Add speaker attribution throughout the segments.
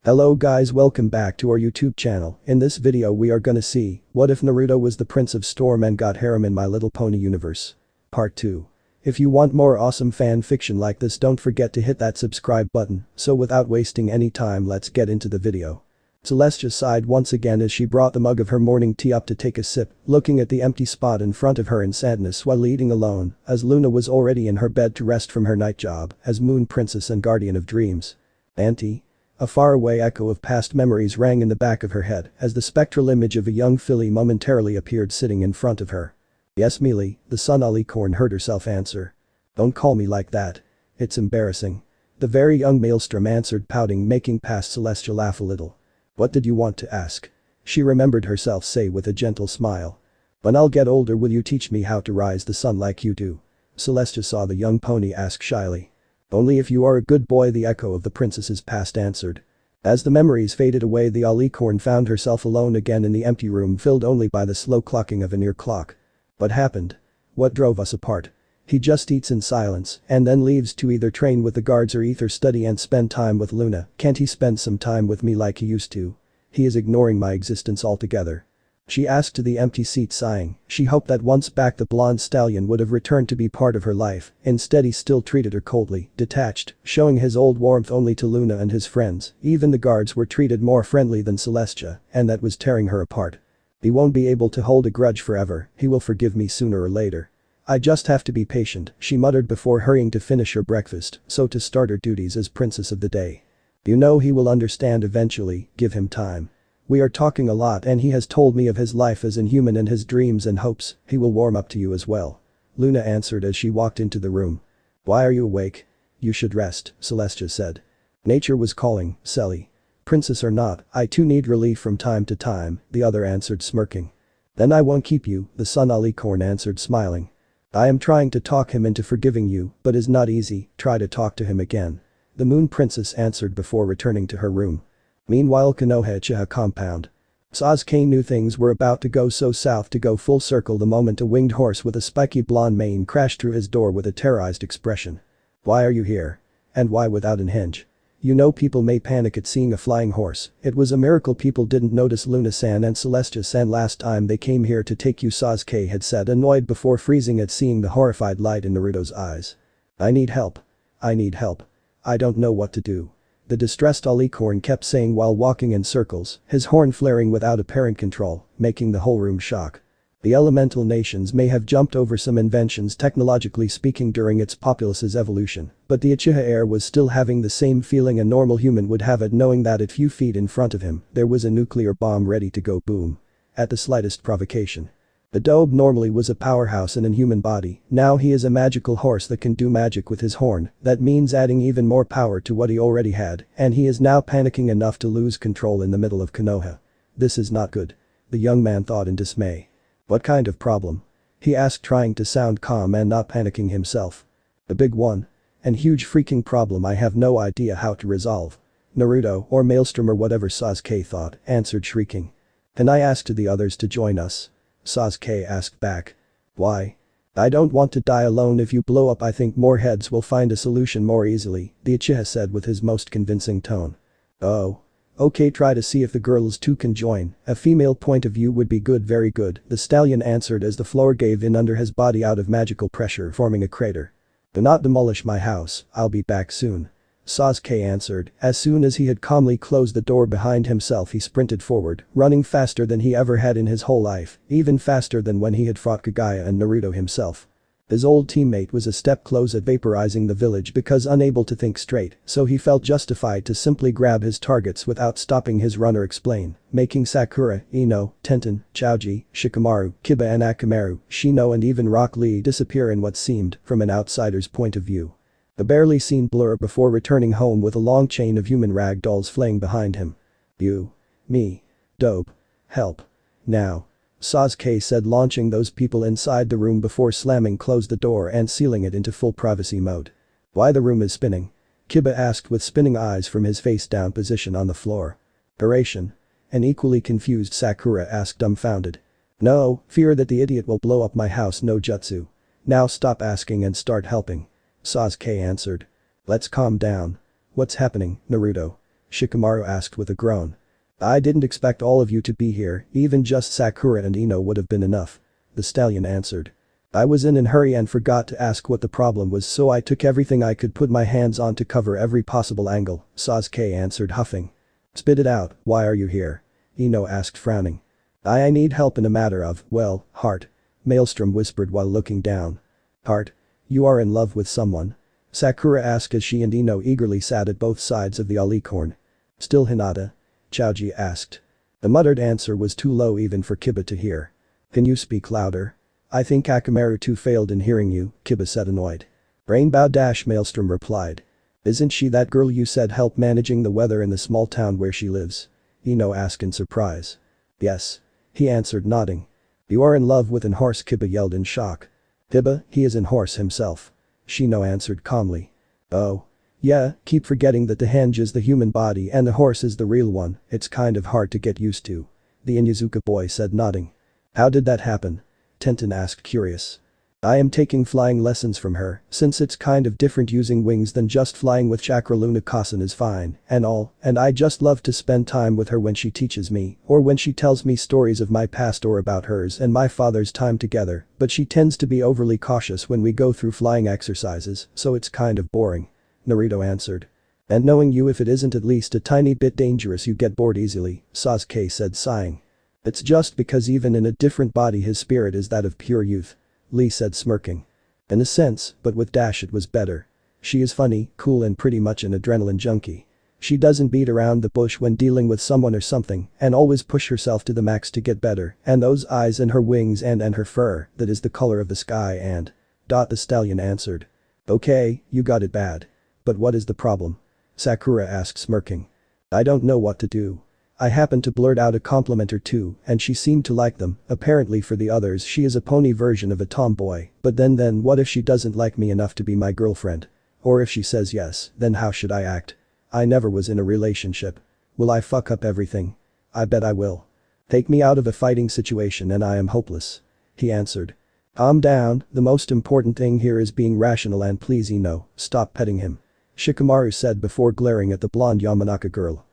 Speaker 1: Hello guys, welcome back to our YouTube channel. In this video we are gonna see, what if Naruto was the Prince of Storm and got Harem in My Little Pony universe? Part 2. If you want more awesome fan fiction like this, don't forget to hit that subscribe button. So without wasting any time, let's get into the video. Celestia sighed once again as she brought the mug of her morning tea up to take a sip, looking at the empty spot in front of her in sadness while eating alone, as Luna was already in her bed to rest from her night job as Moon Princess and Guardian of Dreams. Auntie? A faraway echo of past memories rang in the back of her head as the spectral image of a young filly momentarily appeared sitting in front of her. Yes, Mealy, the Sun Alicorn heard herself answer. Don't call me like that. It's embarrassing. The very young Maelstrom answered, pouting, making past Celestia laugh a little. What did you want to ask? She remembered herself say with a gentle smile. When I'll get older, will you teach me how to rise the sun like you do? Celestia saw the young pony ask shyly. Only if you are a good boy, the echo of the princess's past answered. As the memories faded away, the Alicorn found herself alone again in the empty room filled only by the slow clocking of an ear clock. What happened? What drove us apart? He just eats in silence and then leaves to either train with the guards or either study and spend time with Luna. Can't he spend some time with me like he used to? He is ignoring my existence altogether. She asked to the empty seat, sighing. She hoped that once back the blonde stallion would have returned to be part of her life. Instead he still treated her coldly, detached, showing his old warmth only to Luna and his friends. Even the guards were treated more friendly than Celestia, and that was tearing her apart. He won't be able to hold a grudge forever, he will forgive me sooner or later. I just have to be patient, she muttered before hurrying to finish her breakfast, so to start her duties as princess of the day. You know he will understand eventually, give him time. We are talking a lot and he has told me of his life as inhuman and his dreams and hopes. He will warm up to you as well. Luna answered as she walked into the room. Why are you awake? You should rest, Celestia said. Nature was calling, Celi. Princess or not, I too need relief from time to time, the other answered, smirking. Then I won't keep you, the Sun Alicorn answered, smiling. I am trying to talk him into forgiving you, but it's not easy. Try to talk to him again. The Moon Princess answered before returning to her room. Meanwhile, Konoha Uchiha compound. Sasuke knew things were about to go so south to go full circle the moment a winged horse with a spiky blonde mane crashed through his door with a terrorized expression. Why are you here? And why without an hinge? You know people may panic at seeing a flying horse. It was a miracle people didn't notice Luna-san and Celestia-san last time they came here to take you, Sasuke had said, annoyed before freezing at seeing the horrified light in Naruto's eyes. I need help. I need help. I don't know what to do. The distressed Alicorn kept saying while walking in circles, his horn flaring without apparent control, making the whole room shock. The elemental nations may have jumped over some inventions technologically speaking during its populace's evolution, but the Uchiha heir was still having the same feeling a normal human would have at knowing that a few feet in front of him, there was a nuclear bomb ready to go boom. At the slightest provocation. The Dobe normally was a powerhouse in a human body, now he is a magical horse that can do magic with his horn. That means adding even more power to what he already had, and he is now panicking enough to lose control in the middle of Konoha. This is not good. The young man thought in dismay. What kind of problem? He asked, trying to sound calm and not panicking himself. A big one. An huge freaking problem I have no idea how to resolve. Naruto or Maelstrom or whatever, Sasuke thought, answered, shrieking. Can I ask to the others to join us? Sasuke asked back. Why? I don't want to die alone. If you blow up, I think more heads will find a solution more easily, the Uchiha said with his most convincing tone. Oh. Okay, try to see if the girls too can join. A female point of view would be good, very good, the stallion answered as the floor gave in under his body out of magical pressure, forming a crater. Do not demolish my house, I'll be back soon. Sasuke answered. As soon as he had calmly closed the door behind himself, he sprinted forward, running faster than he ever had in his whole life, even faster than when he had fought Kagaya and Naruto himself. His old teammate was a step close at vaporizing the village because unable to think straight, so he felt justified to simply grab his targets without stopping his run or explain, making Sakura, Ino, Tenten, Choji, Shikamaru, Kiba and Akamaru, Shino and even Rock Lee disappear in what seemed, from an outsider's point of view, a barely seen blur before returning home with a long chain of human rag dolls flaying behind him. You. Me. Dope. Help. Now. Sasuke said, launching those people inside the room before slamming closed the door and sealing it into full privacy mode. Why the room is spinning? Kiba asked with spinning eyes from his face down position on the floor. Duration? An equally confused Sakura asked, dumbfounded. No, fear that the idiot will blow up my house, no jutsu. Now stop asking and start helping. Sasuke answered. Let's calm down. What's happening, Naruto? Shikamaru asked with a groan. I didn't expect all of you to be here, even just Sakura and Ino would have been enough. The stallion answered. I was in a hurry and forgot to ask what the problem was, so I took everything I could put my hands on to cover every possible angle, Sasuke answered, huffing. Spit it out, why are you here? Ino asked, frowning. I need help in a matter of, well, heart. Maelstrom whispered while looking down. Heart? You are in love with someone? Sakura asked as she and Ino eagerly sat at both sides of the alicorn. Still Hinata? Chaoji asked. The muttered answer was too low even for Kiba to hear. Can you speak louder? I think Akamaru too failed in hearing you, Kiba said, annoyed. Rainbow Dash, Maelstrom replied. Isn't she that girl you said helped managing the weather in the small town where she lives? Ino asked in surprise. Yes. He answered, nodding. You are in love with an horse, Kiba yelled in shock. Kiba, he is an horse himself. Shino answered calmly. Oh. Yeah, keep forgetting that the henge is the human body and the horse is the real one, it's kind of hard to get used to. The Inyazuka boy said, nodding. How did that happen? Tenten asked, curious. I am taking flying lessons from her, since it's kind of different using wings than just flying with chakra. Luna Kasan is fine, and all, and I just love to spend time with her when she teaches me, or when she tells me stories of my past or about hers and my father's time together, but she tends to be overly cautious when we go through flying exercises, so it's kind of boring. Naruto answered. And knowing you, if it isn't at least a tiny bit dangerous, you get bored easily, Sasuke said, sighing. It's just because even in a different body his spirit is that of pure youth. Lee said, smirking. In a sense, but with Dash it was better. She is funny, cool and pretty much an adrenaline junkie. She doesn't beat around the bush when dealing with someone or something and always push herself to the max to get better, and those eyes and her wings and her fur, that is the color of the sky and… The stallion answered. Okay, you got it bad. But what is the problem? Sakura asked, smirking. I don't know what to do. I happened to blurt out a compliment or two and she seemed to like them. Apparently for the others she is a pony version of a tomboy, but then what if she doesn't like me enough to be my girlfriend? Or if she says yes, then how should I act? I never was in a relationship. Will I fuck up everything? I bet I will. Take me out of a fighting situation and I am hopeless. He answered. Calm down, the most important thing here is being rational and please Ino, stop petting him. Shikamaru said before glaring at the blonde Yamanaka girl.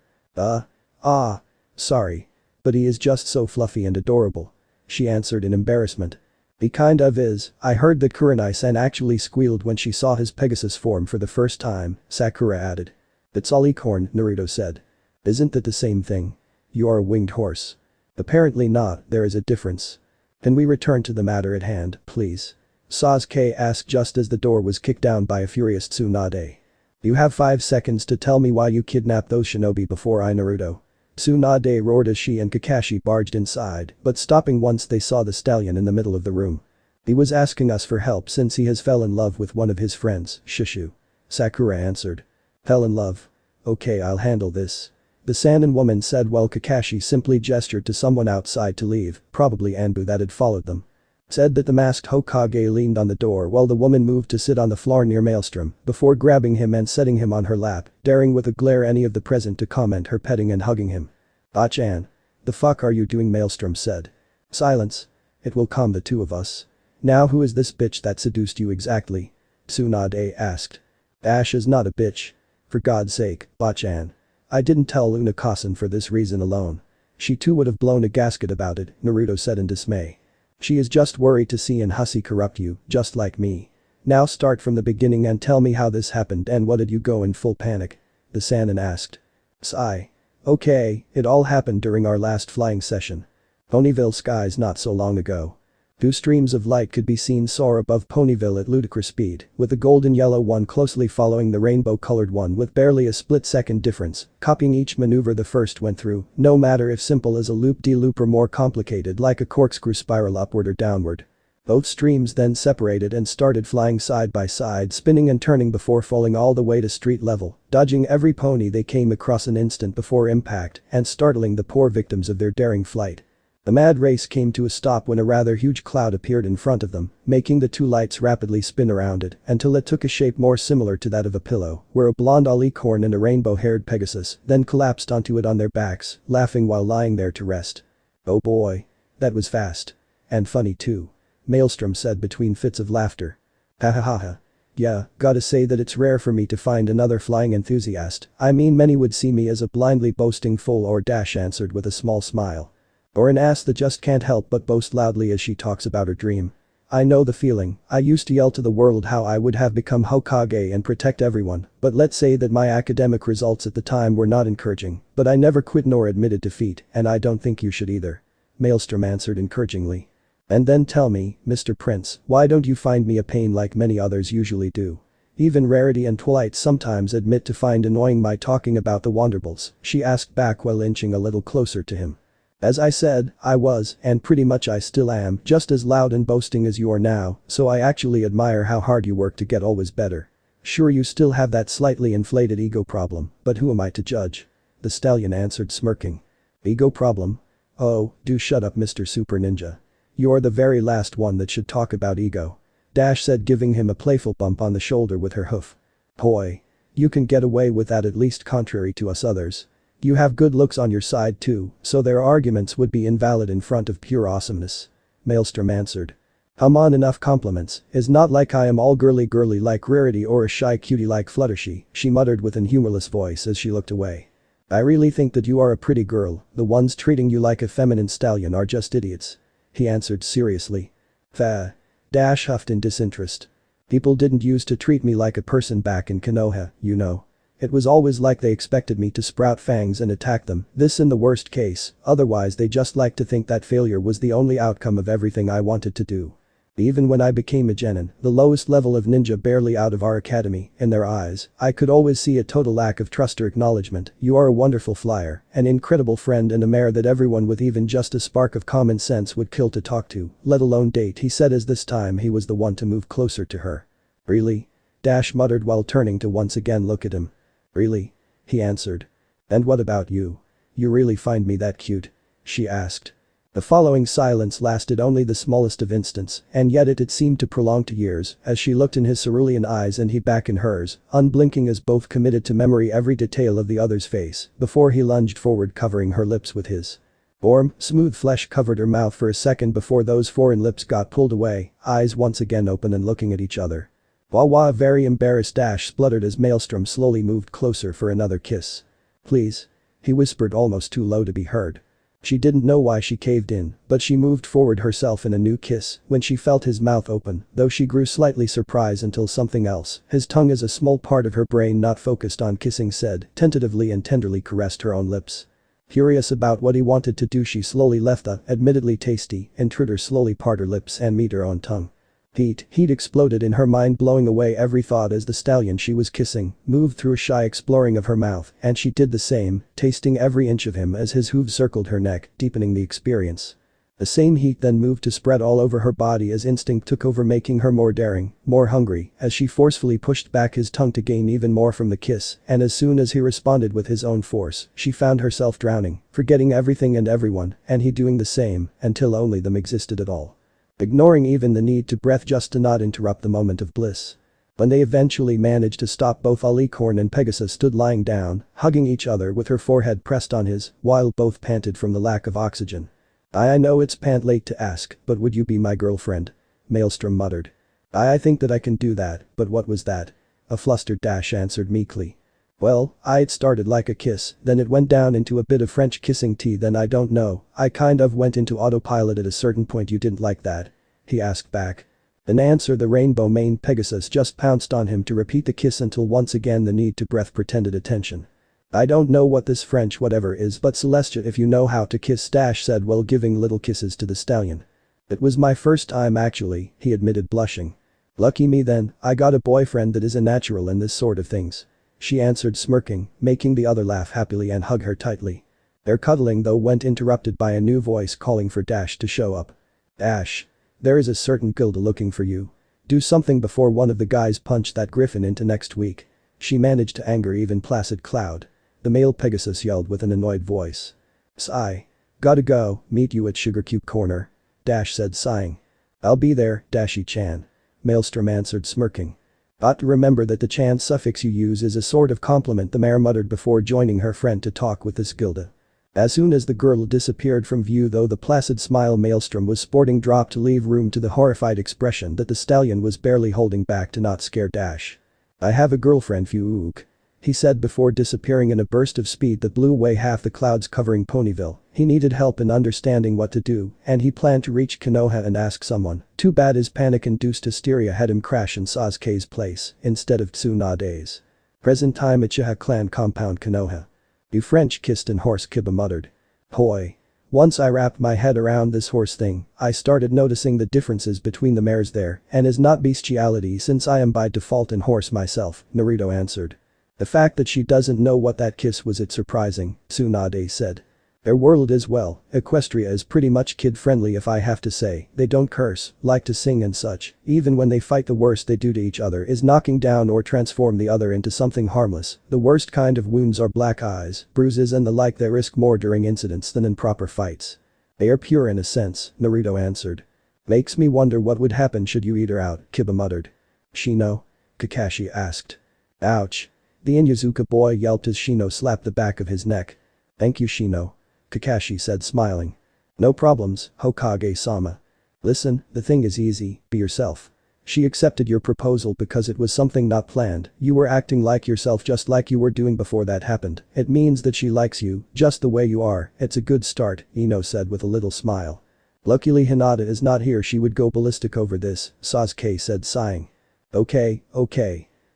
Speaker 1: Sorry. But he is just so fluffy and adorable. She answered in embarrassment. He kind of is, I heard that Kurenai-san actually squealed when she saw his Pegasus form for the first time, Sakura added. It's alicorn, Naruto said. Isn't that the same thing? You are a winged horse. Apparently not, there is a difference. Can we return to the matter at hand, please? Sasuke asked just as the door was kicked down by a furious Tsunade. You have 5 seconds to tell me why you kidnapped those shinobi before I, Naruto. Tsunade roared as she and Kakashi barged inside, but stopping once they saw the stallion in the middle of the room. He was asking us for help since he has fell in love with one of his friends, Shishu. Sakura answered. Fell in love? Okay, I'll handle this. The Sannin woman said while Kakashi simply gestured to someone outside to leave, probably Anbu that had followed them. Said that the masked Hokage leaned on the door while the woman moved to sit on the floor near Maelstrom before grabbing him and setting him on her lap, daring with a glare any of the present to comment her petting and hugging him. Ah-chan. The fuck are you doing? Maelstrom said. Silence. It will calm the two of us. Now who is this bitch that seduced you exactly? Tsunade asked. Ash is not a bitch. For God's sake, Ah-chan. I didn't tell Luna Kasan for this reason alone. She too would have blown a gasket about it, Naruto said in dismay. She is just worried to see an hussy corrupt you, just like me. Now start from the beginning and tell me how this happened and what did you go in full panic? The Sannin asked. Sigh. Okay, it all happened during our last flying session. Ponyville skies not so long ago. 2 streams of light could be seen soar above Ponyville at ludicrous speed, with the golden yellow one closely following the rainbow-colored one with barely a split-second difference, copying each maneuver the first went through, no matter if simple as a loop-de-loop or more complicated like a corkscrew spiral upward or downward. Both streams then separated and started flying side by side, spinning and turning before falling all the way to street level, dodging every pony they came across an instant before impact and startling the poor victims of their daring flight. The mad race came to a stop when a rather huge cloud appeared in front of them, making the 2 lights rapidly spin around it until it took a shape more similar to that of a pillow, where a blonde alicorn and a rainbow-haired Pegasus then collapsed onto it on their backs, laughing while lying there to rest. Oh boy. That was fast. And funny too. Maelstrom said between fits of laughter. Ha ha ha ha. Yeah, gotta say that it's rare for me to find another flying enthusiast. I mean many would see me as a blindly boasting fool or Dash answered with a small smile. Or an ass that just can't help but boast loudly as she talks about her dream. I know the feeling. I used to yell to the world how I would have become Hokage and protect everyone, but let's say that my academic results at the time were not encouraging, but I never quit nor admitted defeat, and I don't think you should either. Maelstrom answered encouragingly. And then tell me, Mr. Prince, why don't you find me a pain like many others usually do? Even Rarity and Twilight sometimes admit to find annoying my talking about the Wanderbles, she asked back while inching a little closer to him. As I said, I was, and pretty much I still am, just as loud and boasting as you are now, so I actually admire how hard you work to get always better. Sure, you still have that slightly inflated ego problem, but who am I to judge? The stallion answered smirking. Ego problem? Oh, do shut up, Mr. Super Ninja. You're the very last one that should talk about ego. Dash said, giving him a playful bump on the shoulder with her hoof. Boy. You can get away with that, at least contrary to us others. You have good looks on your side too, so their arguments would be invalid in front of pure awesomeness. Maelstrom answered. Come on, enough compliments, it's not like I am all girly like Rarity or a shy cutie like Fluttershy, she muttered with an humorless voice as she looked away. I really think that you are a pretty girl, the ones treating you like a feminine stallion are just idiots. He answered seriously. Fa. Dash huffed in disinterest. People didn't used to treat me like a person back in Konoha, you know. It was always like they expected me to sprout fangs and attack them, this in the worst case, otherwise they just liked to think that failure was the only outcome of everything I wanted to do. Even when I became a genin, the lowest level of ninja barely out of our academy, in their eyes, I could always see a total lack of trust or acknowledgement. You are a wonderful flyer, an incredible friend and a mare that everyone with even just a spark of common sense would kill to talk to, let alone date, he said as this time he was the one to move closer to her. Really? Dash muttered while turning to once again look at him. Really? He answered. And what about you? You really find me that cute? She asked. The following silence lasted only the smallest of instants, and yet it seemed to prolong to years as she looked in his cerulean eyes and he back in hers, unblinking as both committed to memory every detail of the other's face, before he lunged forward covering her lips with his. Warm, smooth flesh covered her mouth for a second before those foreign lips got pulled away, eyes once again open and looking at each other. Wawa, a very embarrassed Dash spluttered as Maelstrom slowly moved closer for another kiss. Please. He whispered almost too low to be heard. She didn't know why she caved in, but she moved forward herself in a new kiss when she felt his mouth open, though she grew slightly surprised until something else, his tongue as a small part of her brain not focused on kissing said, tentatively and tenderly caressed her own lips. Curious about what he wanted to do, she slowly left the, admittedly tasty, intruder slowly part her lips and meet her own tongue. Heat exploded in her mind, blowing away every thought as the stallion she was kissing moved through a shy exploring of her mouth, and she did the same, tasting every inch of him as his hooves circled her neck, deepening the experience. The same heat then moved to spread all over her body as instinct took over, making her more daring, more hungry, as she forcefully pushed back his tongue to gain even more from the kiss, and as soon as he responded with his own force, she found herself drowning, forgetting everything and everyone, and he doing the same, until only them existed at all. Ignoring even the need to breath just to not interrupt the moment of bliss. When they eventually managed to stop, both Alicorn and Pegasus stood lying down, hugging each other with her forehead pressed on his, while both panted from the lack of oxygen. I know it's late to ask, but would you be my girlfriend? Maelstrom muttered. I think that I can do that, but what was that? A flustered Dash answered meekly. Well, it started like a kiss, then it went down into a bit of French kissing tea, then I don't know, I kind of went into autopilot at a certain point. You didn't like that? He asked back. In answer, the rainbow-maned Pegasus just pounced on him to repeat the kiss until once again the need to breath pretended attention. I don't know what this French whatever is, but Celestia, if you know how to kiss, Dash said while giving little kisses to the stallion. It was my first time actually, he admitted blushing. Lucky me then, I got a boyfriend that is a natural in this sort of things. She answered smirking, making the other laugh happily and hug her tightly. Their cuddling though went interrupted by a new voice calling for Dash to show up. Dash. There is a certain Gilda looking for you. Do something before one of the guys punch that griffin into next week. She managed to anger even placid Cloud. The male Pegasus yelled with an annoyed voice. Sigh. Gotta go, meet you at Sugar Cube Corner. Dash said sighing. I'll be there, Dashi-chan. Maelstrom answered smirking. Ought to remember that the chan suffix you use is a sort of compliment, the mare muttered before joining her friend to talk with this Gilda. As soon as the girl disappeared from view though the placid smile Maelstrom was sporting dropped to leave room to the horrified expression that the stallion was barely holding back to not scare Dash. "I have a girlfriend Fuuk," he said before disappearing in a burst of speed that blew away half the clouds covering Ponyville. He needed help in understanding what to do, and he planned to reach Konoha and ask someone. Too bad his panic-induced hysteria had him crash in Sasuke's place instead of Tsunade's. Present time Uchiha clan compound Konoha. "You French kissed and horse," Kiba muttered. "Hoi. Once I wrapped my head around this horse thing, I started noticing the differences between the mares there, and is not bestiality since I am by default an horse myself," Naruto answered. "The fact that she doesn't know what that kiss was it's surprising," Tsunade said. "Their world as well, Equestria is pretty much kid-friendly if I have to say, they don't curse, like to sing and such, even when they fight the worst they do to each other is knocking down or transform the other into something harmless, the worst kind of wounds are black eyes, bruises and the like that risk more during incidents than in proper fights. They are pure in a sense," Naruto answered. "Makes me wonder what would happen should you eat her out," Kiba muttered. "Shino?" Kakashi asked. "Ouch." The Inuzuka boy yelped as Shino slapped the back of his neck. "Thank you Shino," Kakashi said smiling. "No problems, Hokage-sama. Listen, the thing is easy, be yourself. She accepted your proposal because it was something not planned, you were acting like yourself just like you were doing before that happened, it means that she likes you, just the way you are, it's a good start," Ino said with a little smile. "Luckily Hinata is not here she would go ballistic over this," Sasuke said sighing. Okay.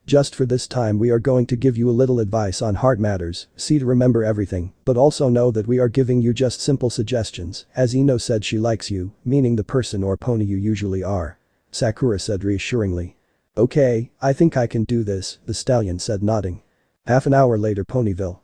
Speaker 1: Just for this time we are going to give you a little advice on heart matters, see to remember everything, but also know that we are giving you just simple suggestions, as Ino said she likes you, meaning the person or pony you usually are," Sakura said reassuringly. "Okay, I think I can do this," the stallion said nodding. Half an hour later Ponyville.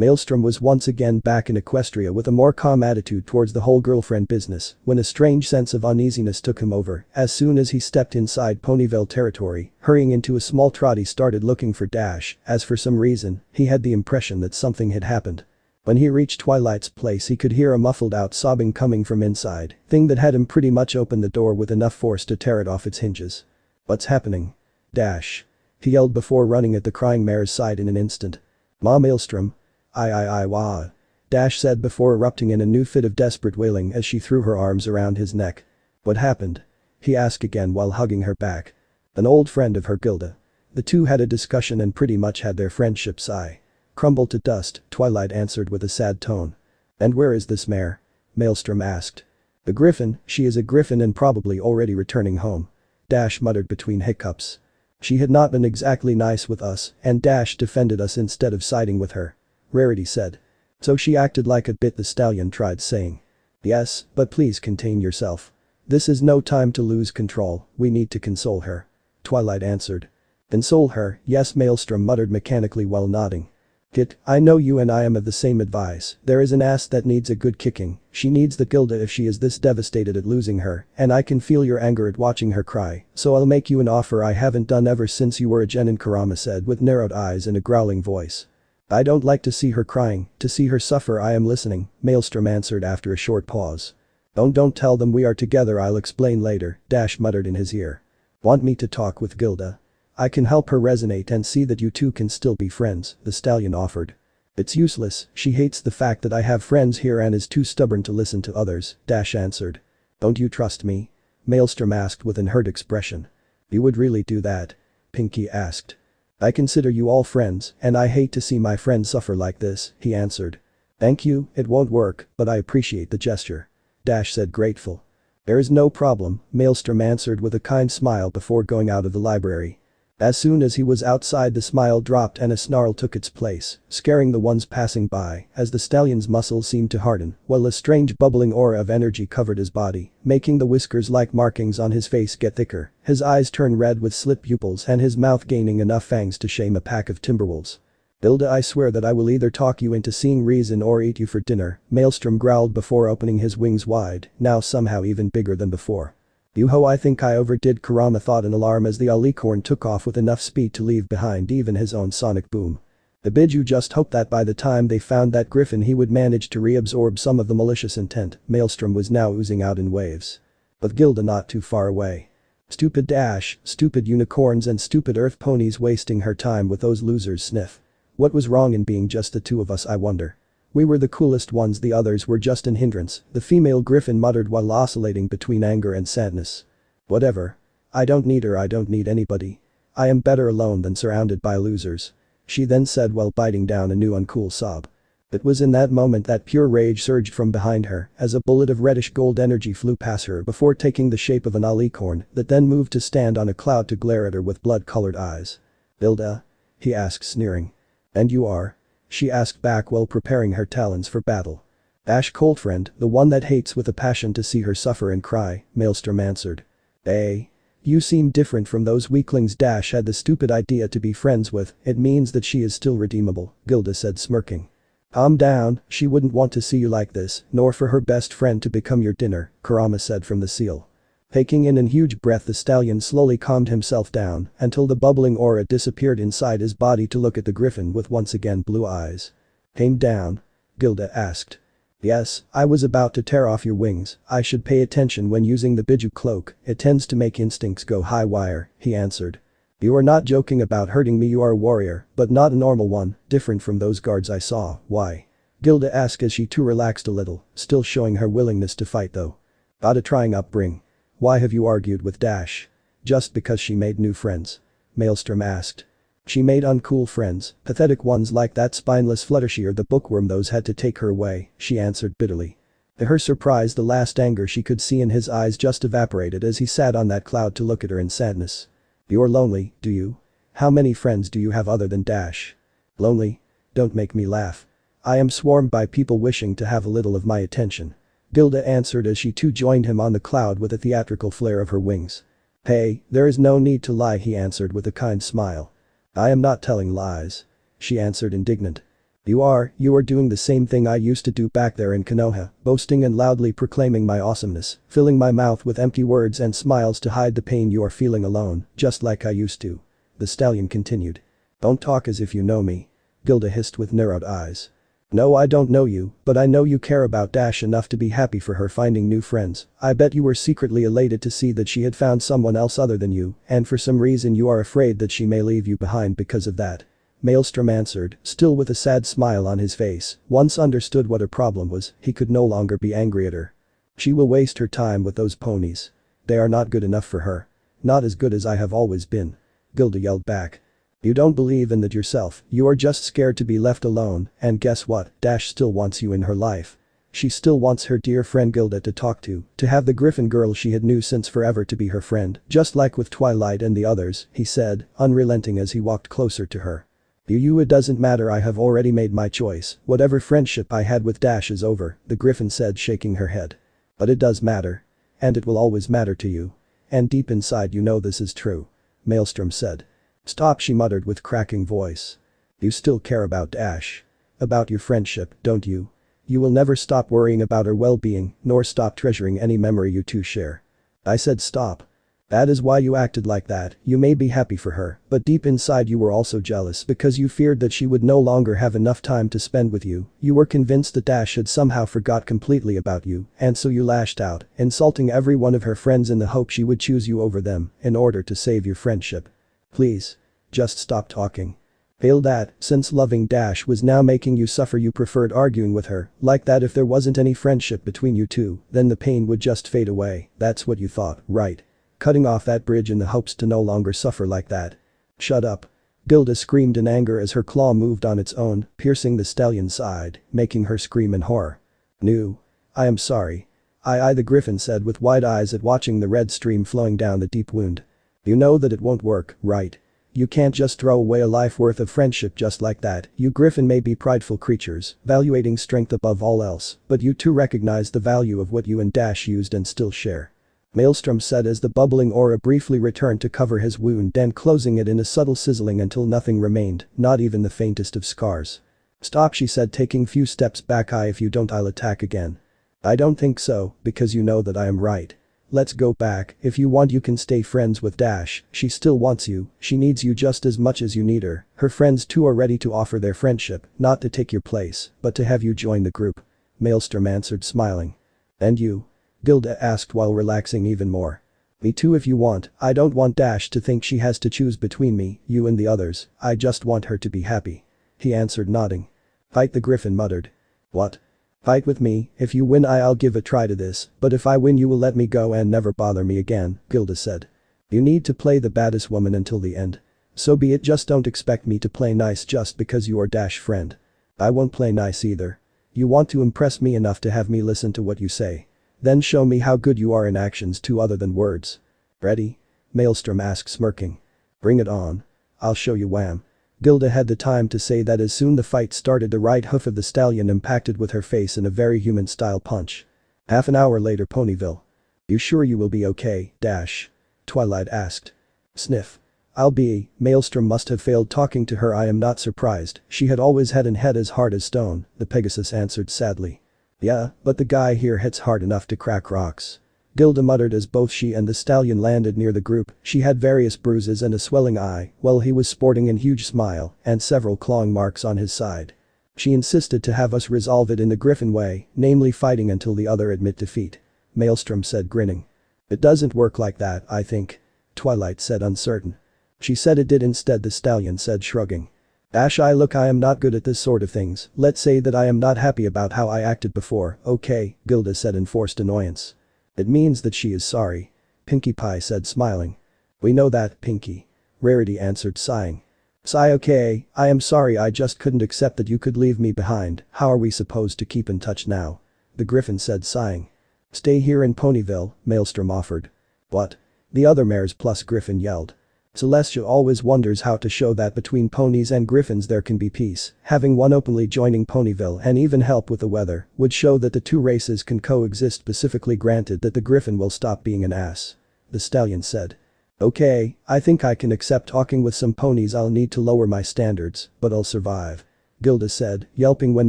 Speaker 1: Maelstrom was once again back in Equestria with a more calm attitude towards the whole girlfriend business when a strange sense of uneasiness took him over as soon as he stepped inside Ponyville territory, hurrying into a small trot he started looking for Dash, as for some reason, he had the impression that something had happened. When he reached Twilight's place he could hear a muffled out sobbing coming from inside, thing that had him pretty much open the door with enough force to tear it off its hinges. "What's happening? Dash?" he yelled before running at the crying mare's side in an instant. "Ma Maelstrom? Wah," Dash said before erupting in a new fit of desperate wailing as she threw her arms around his neck. "What happened?" he asked again while hugging her back. An old friend of her Gilda. The two had a discussion and pretty much had their friendship sigh. "Crumble to dust," Twilight answered with a sad tone. "And where is this mare?" Maelstrom asked. "The griffin, she is a griffin and probably already returning home," Dash muttered between hiccups. "She had not been exactly nice with us and Dash defended us instead of siding with her," Rarity said. "So she acted like a bit," the stallion tried saying. "Yes, but please contain yourself. This is no time to lose control, we need to console her," Twilight answered. "Console her, yes," Maelstrom muttered mechanically while nodding. "Kit, I know you and I am of the same advice, there is an ass that needs a good kicking, she needs the Gilda if she is this devastated at losing her, and I can feel your anger at watching her cry, so I'll make you an offer I haven't done ever since you were a genin," Kurama said with narrowed eyes and a growling voice. "I don't like to see her crying, to see her suffer I am listening," Maelstrom answered after a short pause. Don't tell them we are together I'll explain later," Dash muttered in his ear. "Want me to talk with Gilda? I can help her resonate and see that you two can still be friends," the stallion offered. "It's useless, she hates the fact that I have friends here and is too stubborn to listen to others," Dash answered. "Don't you trust me?" Maelstrom asked with an hurt expression. "You would really do that?" Pinky asked. "I consider you all friends and I hate to see my friends suffer like this," he answered. "Thank you, it won't work, but I appreciate the gesture," Dash said grateful. "There is no problem," Maelstrom answered with a kind smile before going out of the library. As soon as he was outside the smile dropped and a snarl took its place, scaring the ones passing by as the stallion's muscles seemed to harden while a strange bubbling aura of energy covered his body, making the whiskers-like markings on his face get thicker, his eyes turn red with slit pupils and his mouth gaining enough fangs to shame a pack of Timberwolves. "Gilda, I swear that I will either talk you into seeing reason or eat you for dinner," Maelstrom growled before opening his wings wide, now somehow even bigger than before. "Yoo-ho, I think I overdid," Kurama thought in alarm as the alicorn took off with enough speed to leave behind even his own sonic boom. The Biju just hoped that by the time they found that griffin he would manage to reabsorb some of the malicious intent Maelstrom was now oozing out in waves. But Gilda not too far away. "Stupid Dash, stupid unicorns and stupid earth ponies wasting her time with those losers," sniff. "What was wrong in being just the two of us I wonder?" We were the coolest ones, the others were just an hindrance, the female griffin muttered while oscillating between anger and sadness. Whatever. I don't need her, I don't need anybody. I am better alone than surrounded by losers. She then said while biting down a new uncool sob. It was in that moment that pure rage surged from behind her as a bullet of reddish gold energy flew past her before taking the shape of an alicorn that then moved to stand on a cloud to glare at her with blood-colored eyes. "Gilda?" he asked, sneering. "And you are?" she asked back while preparing her talons for battle. "Ash Coldfriend, the one that hates with a passion to see her suffer and cry," Maelstrom answered. "Eh? You seem different from those weaklings Dash had the stupid idea to be friends with, it means that she is still redeemable," Gilda said, smirking. "Calm down, she wouldn't want to see you like this, nor for her best friend to become your dinner," Kurama said from the seal. Taking in a huge breath, the stallion slowly calmed himself down until the bubbling aura disappeared inside his body to look at the griffin with once again blue eyes. "Came down?" Gilda asked. "Yes, I was about to tear off your wings. I should pay attention when using the Biju cloak, it tends to make instincts go high wire," he answered. "You are not joking about hurting me, you are a warrior, but not a normal one, different from those guards I saw, why?" Gilda asked as she too relaxed a little, still showing her willingness to fight though. "Got a trying upbringing. Why have you argued with Dash?" "Just because she made new friends," Maelstrom asked. "She made uncool friends, pathetic ones like that spineless Fluttershy or the bookworm, those had to take her away," she answered bitterly. To her surprise, the last anger she could see in his eyes just evaporated as he sat on that cloud to look at her in sadness. "You're lonely, do you? How many friends do you have other than Dash?" "Lonely? Don't make me laugh. I am swarmed by people wishing to have a little of my attention," Gilda answered as she too joined him on the cloud with a theatrical flare of her wings. "Hey, there is no need to lie," he answered with a kind smile. "I am not telling lies," she answered, indignant. You are doing the same thing I used to do back there in Konoha, boasting and loudly proclaiming my awesomeness, filling my mouth with empty words and smiles to hide the pain you are feeling alone, just like I used to," the stallion continued. "Don't talk as if you know me," Gilda hissed with narrowed eyes. "No, I don't know you, but I know you care about Dash enough to be happy for her finding new friends. I bet you were secretly elated to see that she had found someone else other than you, and for some reason you are afraid that she may leave you behind because of that," Maelstrom answered, still with a sad smile on his face. Once understood what her problem was, he could no longer be angry at her. "She will waste her time with those ponies. They are not good enough for her. Not as good as I have always been," Gilda yelled back. "You don't believe in that yourself, you are just scared to be left alone, and guess what, Dash still wants you in her life. She still wants her dear friend Gilda to talk to have the griffin girl she had knew since forever to be her friend, just like with Twilight and the others," he said, unrelenting as he walked closer to her. It doesn't matter, I have already made my choice, whatever friendship I had with Dash is over," the griffin said, shaking her head. "But it does matter. And it will always matter to you. And deep inside you know this is true," Maelstrom said. "Stop," she muttered with cracking voice. "You still care about Dash. About your friendship, don't you? You will never stop worrying about her well-being, nor stop treasuring any memory you two share." "I said stop. That is why you acted like that. You may be happy for her, but deep inside you were also jealous because you feared that she would no longer have enough time to spend with you. You were convinced that Dash had somehow forgot completely about you, and so you lashed out, insulting every one of her friends in the hope she would choose you over them in order to save your friendship. Please. Just stop talking. Feel that, since loving Dash was now making you suffer, you preferred arguing with her, like that if there wasn't any friendship between you two, then the pain would just fade away. That's what you thought, right? Cutting off that bridge in the hopes to no longer suffer like that. Shut up." Gilda screamed in anger as her claw moved on its own, piercing the stallion's side, making her scream in horror. "No. I am sorry. I," the griffin said with wide eyes at watching the red stream flowing down the deep wound. "You know that it won't work, right? You can't just throw away a life worth of friendship just like that. You griffin may be prideful creatures, valuing strength above all else, but you too recognize the value of what you and Dash used and still share," Maelstrom said as the bubbling aura briefly returned to cover his wound and closing it in a subtle sizzling until nothing remained, not even the faintest of scars. "Stop," she said, taking few steps back. "If you don't, I'll attack again." "I don't think so, because you know that I am right. Let's go back. If you want you can stay friends with Dash, she still wants you, she needs you just as much as you need her. Her friends too are ready to offer their friendship, not to take your place, but to have you join the group," Maelstrom answered, smiling. "And you?" Gilda asked while relaxing even more. "Me too if you want. I don't want Dash to think she has to choose between me, you and the others, I just want her to be happy," he answered, nodding. "Fight," the griffin muttered. What? Fight with me, if you win I'll give a try to this, but if I win you will let me go and never bother me again, Gilda said. You need to play the baddest woman until the end. So be it, just don't expect me to play nice just because you are Dash friend. I won't play nice either. You want to impress me enough to have me listen to what you say. Then show me how good you are in actions too other than words. Ready? Maelstrom asked smirking. Bring it on. I'll show you wham. Gilda had the time to say that as soon the fight started the right hoof of the stallion impacted with her face in a very human style punch. Half an hour later Ponyville. You sure you will be okay, Dash? Twilight asked. Sniff. I'll be, Maelstrom must have failed talking to her. I am not surprised, she had always had an head as hard as stone, the Pegasus answered sadly. Yeah, but the guy here hits hard enough to crack rocks. Gilda muttered as both she and the stallion landed near the group. She had various bruises and a swelling eye, while he was sporting a huge smile and several clawing marks on his side. She insisted to have us resolve it in the Griffin way, namely fighting until the other admit defeat. Maelstrom said grinning. It doesn't work like that, I think. Twilight said uncertain. She said it did instead, the stallion said shrugging. Ash, I am not good at this sort of things. Let's say that I am not happy about how I acted before, okay, Gilda said in forced annoyance. It means that she is sorry. Pinkie Pie said smiling. We know that, Pinkie. Rarity answered sighing. Sigh, okay, I am sorry, I just couldn't accept that you could leave me behind. How are we supposed to keep in touch now? The Griffin said sighing. Stay here in Ponyville, Maelstrom offered. What? The other mares plus Griffin yelled. Celestia always wonders how to show that between ponies and griffins there can be peace. Having one openly joining Ponyville and even help with the weather would show that the two races can coexist, specifically granted that the griffin will stop being an ass. The stallion said. Okay, I think I can accept talking with some ponies. I'll need to lower my standards, but I'll survive. Gilda said, yelping when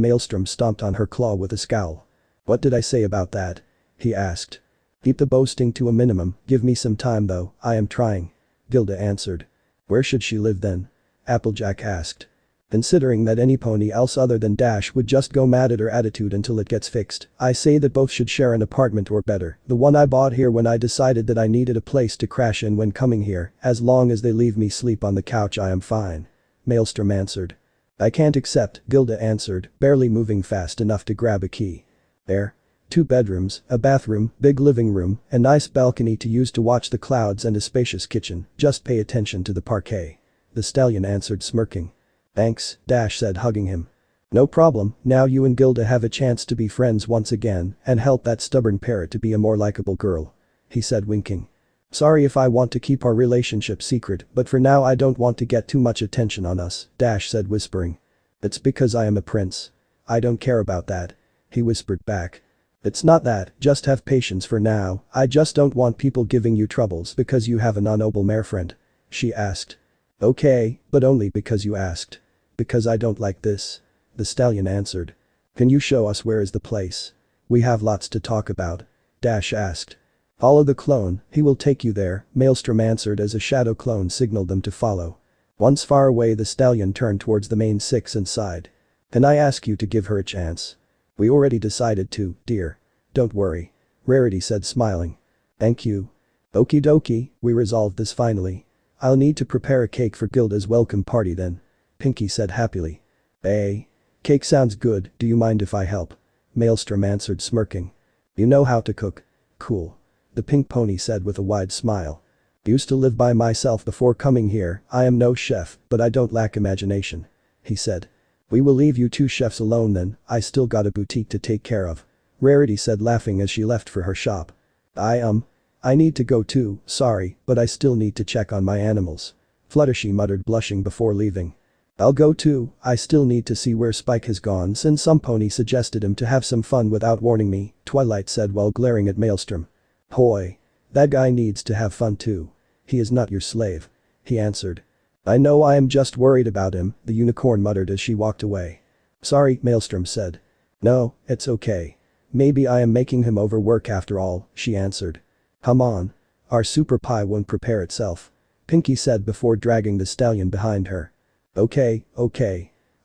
Speaker 1: Maelstrom stomped on her claw with a scowl. What did I say about that? He asked. Keep the boasting to a minimum, give me some time though, I am trying. Gilda answered. Where should she live then? Applejack asked. Considering that any pony else other than Dash would just go mad at her attitude until it gets fixed, I say that both should share an apartment or better, the one I bought here when I decided that I needed a place to crash in when coming here, as long as they leave me sleep on the couch I am fine. Maelstrom answered. I can't accept, Gilda answered, barely moving fast enough to grab a key. There. 2 bedrooms, a bathroom, big living room, a nice balcony to use to watch the clouds and a spacious kitchen, just pay attention to the parquet. The stallion answered smirking. Thanks, Dash said hugging him. No problem, now you and Gilda have a chance to be friends once again and help that stubborn parrot to be a more likable girl. He said winking. Sorry if I want to keep our relationship secret, but for now I don't want to get too much attention on us, Dash said whispering. It's because I am a prince. I don't care about that. He whispered back. It's not that, just have patience for now, I just don't want people giving you troubles because you have a non-noble mare friend. She asked. Okay, but only because you asked. Because I don't like this. The stallion answered. Can you show us where is the place? We have lots to talk about. Dash asked. Follow the clone, he will take you there, Maelstrom answered as a shadow clone signaled them to follow. Once far away the stallion turned towards the main 6 and sighed. Can I ask you to give her a chance? We already decided to, dear. Don't worry. Rarity said smiling. Thank you. Okie dokie, we resolved this finally. I'll need to prepare a cake for Gilda's welcome party then. Pinkie said happily. Cake sounds good, do you mind if I help? Maelstrom answered smirking. You know how to cook. Cool. The pink pony said with a wide smile. Used to live by myself before coming here, I am no chef, but I don't lack imagination. He said. We will leave you 2 chefs alone then, I still got a boutique to take care of. Rarity said laughing as she left for her shop. I need to go too, sorry, but I still need to check on my animals. Fluttershy muttered blushing before leaving. I'll go too, I still need to see where Spike has gone since some pony suggested him to have some fun without warning me, Twilight said while glaring at Maelstrom. Hoy. That guy needs to have fun too. He is not your slave. He answered. I know, I am just worried about him, the unicorn muttered as she walked away. Sorry, Maelstrom said. No, it's okay. Maybe I am making him overwork after all, she answered. Come on. Our super pie won't prepare itself. Pinkie said before dragging the stallion behind her. Okay.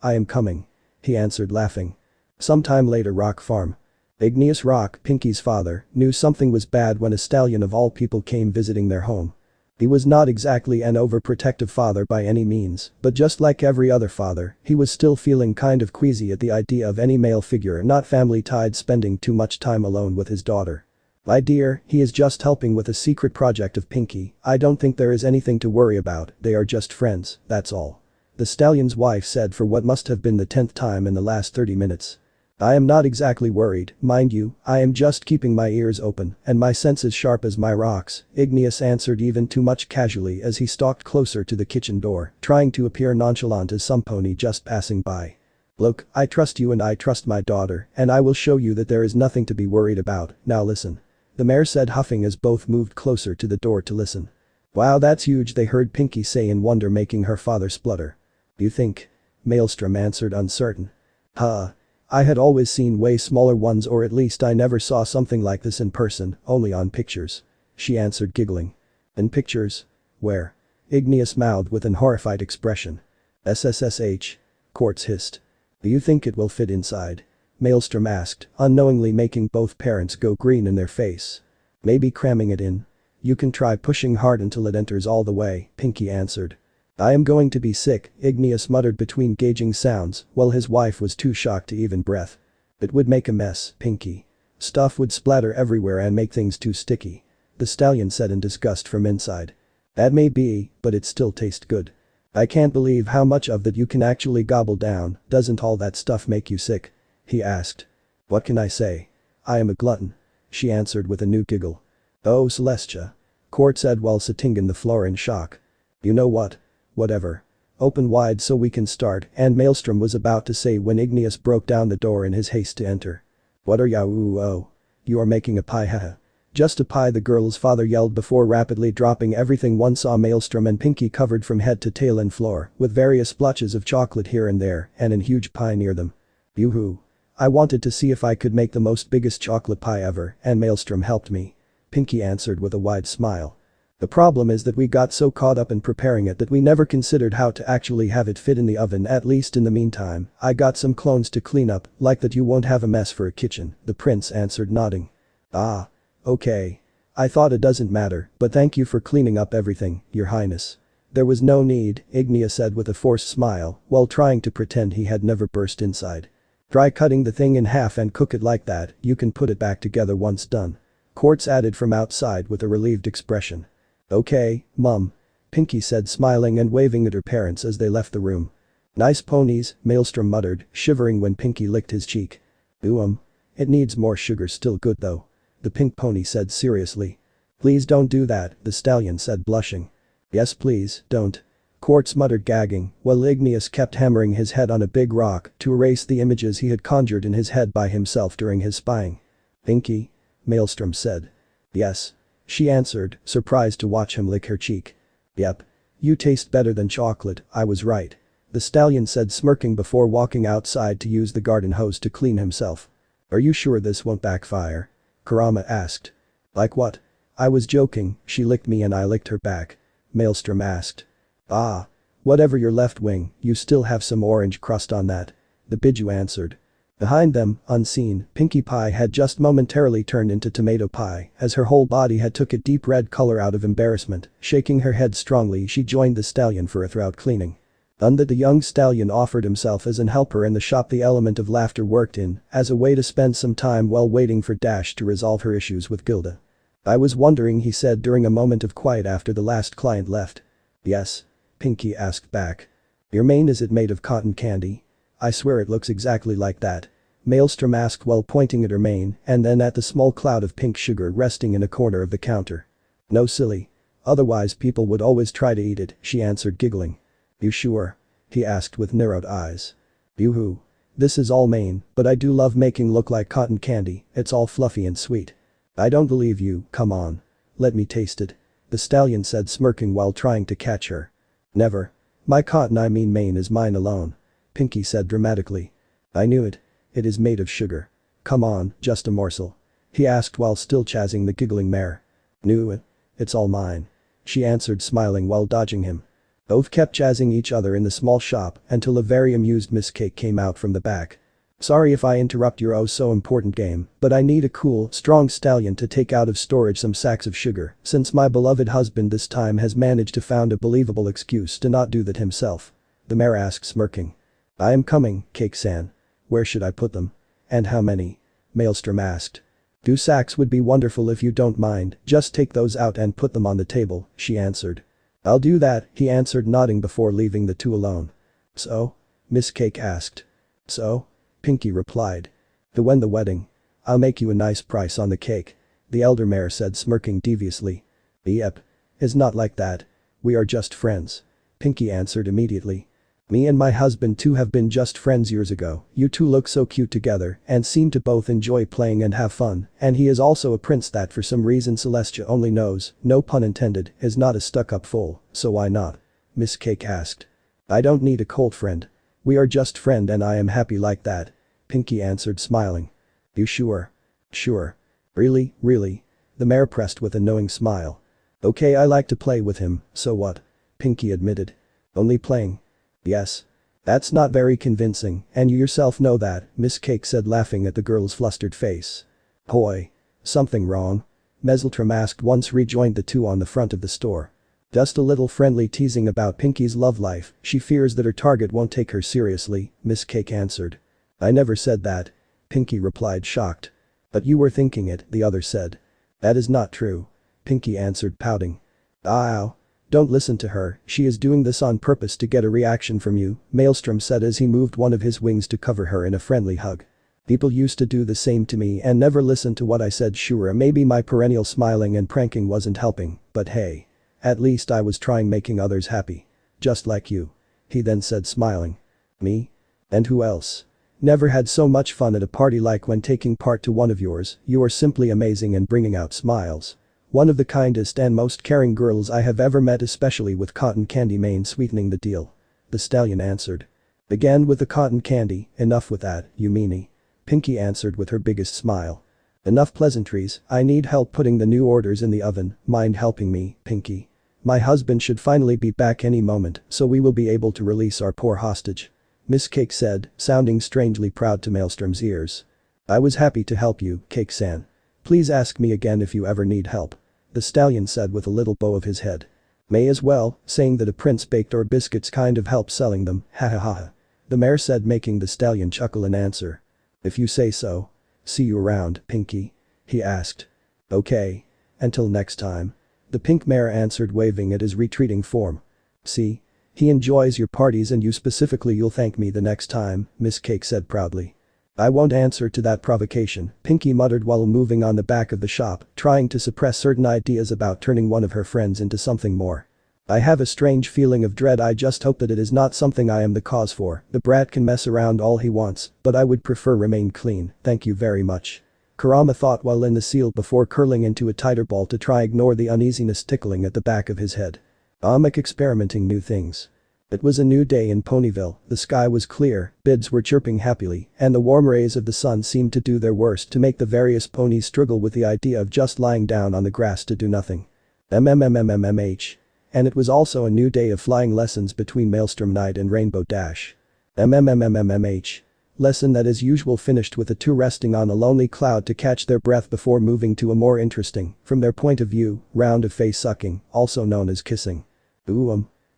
Speaker 1: I am coming. He answered laughing. Sometime later Rock Farm. Igneous Rock, Pinkie's father, knew something was bad when a stallion of all people came visiting their home. He was not exactly an overprotective father by any means, but just like every other father, he was still feeling kind of queasy at the idea of any male figure not family-tied spending too much time alone with his daughter. "My dear, he is just helping with a secret project of Pinky, I don't think there is anything to worry about, they are just friends, that's all," the stallion's wife said for what must have been the 10th time in the last 30 minutes. "I am not exactly worried, mind you, I am just keeping my ears open and my senses sharp as my rocks," Igneous answered even too much casually as he stalked closer to the kitchen door, trying to appear nonchalant as some pony just passing by. "Look, I trust you and I trust my daughter, and I will show you that there is nothing to be worried about, now listen," the mayor said, huffing as both moved closer to the door to listen. "Wow, that's huge," they heard Pinky say in wonder, making her father splutter. "You think?" Maelstrom answered, uncertain. "Huh. I had always seen way smaller ones, or at least I never saw something like this in person, only on pictures," she answered, giggling. "In pictures? Where?" Igneous mouthed with an horrified expression. "SSSH. Quartz hissed. "Do you think it will fit inside?" Maelstrom asked, unknowingly making both parents go green in their face. "Maybe cramming it in. You can try pushing hard until it enters all the way," Pinky answered. "I am going to be sick," Igneous muttered between gauging sounds, while his wife was too shocked to even breath. "It would make a mess, Pinky. Stuff would splatter everywhere and make things too sticky," the stallion said in disgust from inside. "That may be, but it still tastes good. I can't believe how much of that you can actually gobble down, doesn't all that stuff make you sick?" he asked. "What can I say? I am a glutton," she answered with a new giggle. "Oh, Celestia," Court said while sitting on the floor in shock. "You know what? Whatever. Open wide so we can start," and Maelstrom was about to say when Igneous broke down the door in his haste to enter. "What are you? Oh. You are making a pie, haha." "Just a pie," the girl's father yelled before rapidly dropping everything. One saw Maelstrom and Pinky covered from head to tail in floor, with various splotches of chocolate here and there, and a huge pie near them. "Yoo-hoo. I wanted to see if I could make the most biggest chocolate pie ever, and Maelstrom helped me," Pinky answered with a wide smile. "The problem is that we got so caught up in preparing it that we never considered how to actually have it fit in the oven. At least in the meantime, I got some clones to clean up, like that. You won't have a mess for a kitchen," the prince answered, nodding. "Ah. Okay. I thought it doesn't matter, but thank you for cleaning up everything, your highness." "There was no need," Igneous said with a forced smile, while trying to pretend he had never burst inside. "Try cutting the thing in half and cook it like that, you can put it back together once done," Quartz added from outside with a relieved expression. "Okay, Mum," Pinky said, smiling and waving at her parents as they left the room. "Nice ponies," Maelstrom muttered, shivering when Pinky licked his cheek. It needs more sugar, still good though," the pink pony said seriously. "Please don't do that," the stallion said, blushing. "Yes please, don't," Quartz muttered, gagging, while Igneous kept hammering his head on a big rock to erase the images he had conjured in his head by himself during his spying. "Pinky?" Maelstrom said. "Yes," she answered, surprised to watch him lick her cheek. "Yep. You taste better than chocolate, I was right," the stallion said, smirking before walking outside to use the garden hose to clean himself. "Are you sure this won't backfire?" Kurama asked. "Like what?" "I was joking, she licked me and I licked her back," Maelstrom asked. "Ah. Whatever your left wing, you still have some orange crust on that," the Biju answered. Behind them, unseen, Pinkie Pie had just momentarily turned into tomato pie as her whole body had took a deep red color. Out of embarrassment, shaking her head strongly, she joined the stallion for a throat cleaning. That the young stallion offered himself as an helper in the shop. The element of laughter worked in as a way to spend some time while waiting for Dash to resolve her issues with Gilda. "I was wondering," he said during a moment of quiet after the last client left. "Yes?" Pinkie asked back. "Your mane, is it made of cotton candy?" "I swear it looks exactly like that," Maelstrom asked while pointing at her mane and then at the small cloud of pink sugar resting in a corner of the counter. "No silly. Otherwise people would always try to eat it," she answered, giggling. "You sure?" he asked with narrowed eyes. "Yoo-hoo. This is all mane, but I do love making look like cotton candy, it's all fluffy and sweet." "I don't believe you, come on. Let me taste it," the stallion said, smirking while trying to catch her. "Never. My cotton, I mean mane, is mine alone," Pinkie said dramatically. "I knew it. It is made of sugar. Come on, just a morsel," he asked while still chasing the giggling mare. "Knew it. It's all mine," she answered, smiling while dodging him. Both kept jazzing each other in the small shop until a very amused Miss Cake came out from the back. Sorry if I interrupt your oh so important game, but I need a cool, strong stallion to take out of storage some sacks of sugar, since my beloved husband this time has managed to found a believable excuse to not do that himself. The mayor asked smirking. I am coming, Cake-san. Where should I put them? And how many? Maelstrom asked. 2 sacks would be wonderful if you don't mind, just take those out and put them on the table, she answered. I'll do that, he answered nodding before leaving the two alone. So? Miss Cake asked. So? Pinky replied. When the wedding. I'll make you a nice price on the cake. The elder mayor said smirking deviously. Yep. It's not like that. We are just friends. Pinky answered immediately. Me and my husband too have been just friends years ago, you two look so cute together and seem to both enjoy playing and have fun, and he is also a prince that for some reason Celestia only knows, no pun intended, is not a stuck-up fool, so why not? Miss Cake asked. I don't need a cold friend. We are just friend and I am happy like that. Pinky answered smiling. You sure? Sure. Really, really? The mayor pressed with a knowing smile. Okay, I like to play with him, so what? Pinky admitted. Only playing. Yes. That's not very convincing, and you yourself know that, Miss Cake said laughing at the girl's flustered face. Hoy. Something wrong? Meseltram asked once rejoined the two on the front of the store. Just a little friendly teasing about Pinky's love life, she fears that her target won't take her seriously, Miss Cake answered. I never said that. Pinky replied shocked. But you were thinking it, the other said. That is not true. Pinky answered pouting. Ow. Don't listen to her, she is doing this on purpose to get a reaction from you, Maelstrom said as he moved one of his wings to cover her in a friendly hug. People used to do the same to me and never listened to what I said. Sure, maybe my perennial smiling and pranking wasn't helping, but hey. At least I was trying making others happy. Just like you. He then said smiling. Me? And who else? Never had so much fun at a party like when taking part to one of yours, you are simply amazing and bringing out smiles. One of the kindest and most caring girls I have ever met, especially with cotton candy mane sweetening the deal. The stallion answered. Again with the cotton candy, enough with that, you meanie. Pinky answered with her biggest smile. Enough pleasantries, I need help putting the new orders in the oven, mind helping me, Pinky? My husband should finally be back any moment, so we will be able to release our poor hostage. Miss Cake said, sounding strangely proud to Maelstrom's ears. I was happy to help you, Cake-san. Please ask me again if you ever need help. The stallion said with a little bow of his head. May as well, saying that a prince baked or biscuits kind of help selling them, ha ha ha. The mayor said making the stallion chuckle in answer. If you say so. See you around, Pinky? He asked. Okay. Until next time. The pink mayor answered waving at his retreating form. See? He enjoys your parties and you specifically you'll thank me the next time, Miss Cake said proudly. I won't answer to that provocation, Pinky muttered while moving on the back of the shop, trying to suppress certain ideas about turning one of her friends into something more. I have a strange feeling of dread. I just hope that it is not something I am the cause for. The brat can mess around all he wants, but I would prefer remain clean, thank you very much. Kurama thought while in the seal before curling into a tighter ball to try ignore the uneasiness tickling at the back of his head. Experimenting new things. It was a new day in Ponyville, the sky was clear, birds were chirping happily, and the warm rays of the sun seemed to do their worst to make the various ponies struggle with the idea of just lying down on the grass to do nothing. MMMMMMH. And it was also a new day of flying lessons between Maelstrom Knight and Rainbow Dash. MMMMMMH. Lesson that as usual finished with the two resting on a lonely cloud to catch their breath before moving to a more interesting, from their point of view, round of face sucking, also known as kissing.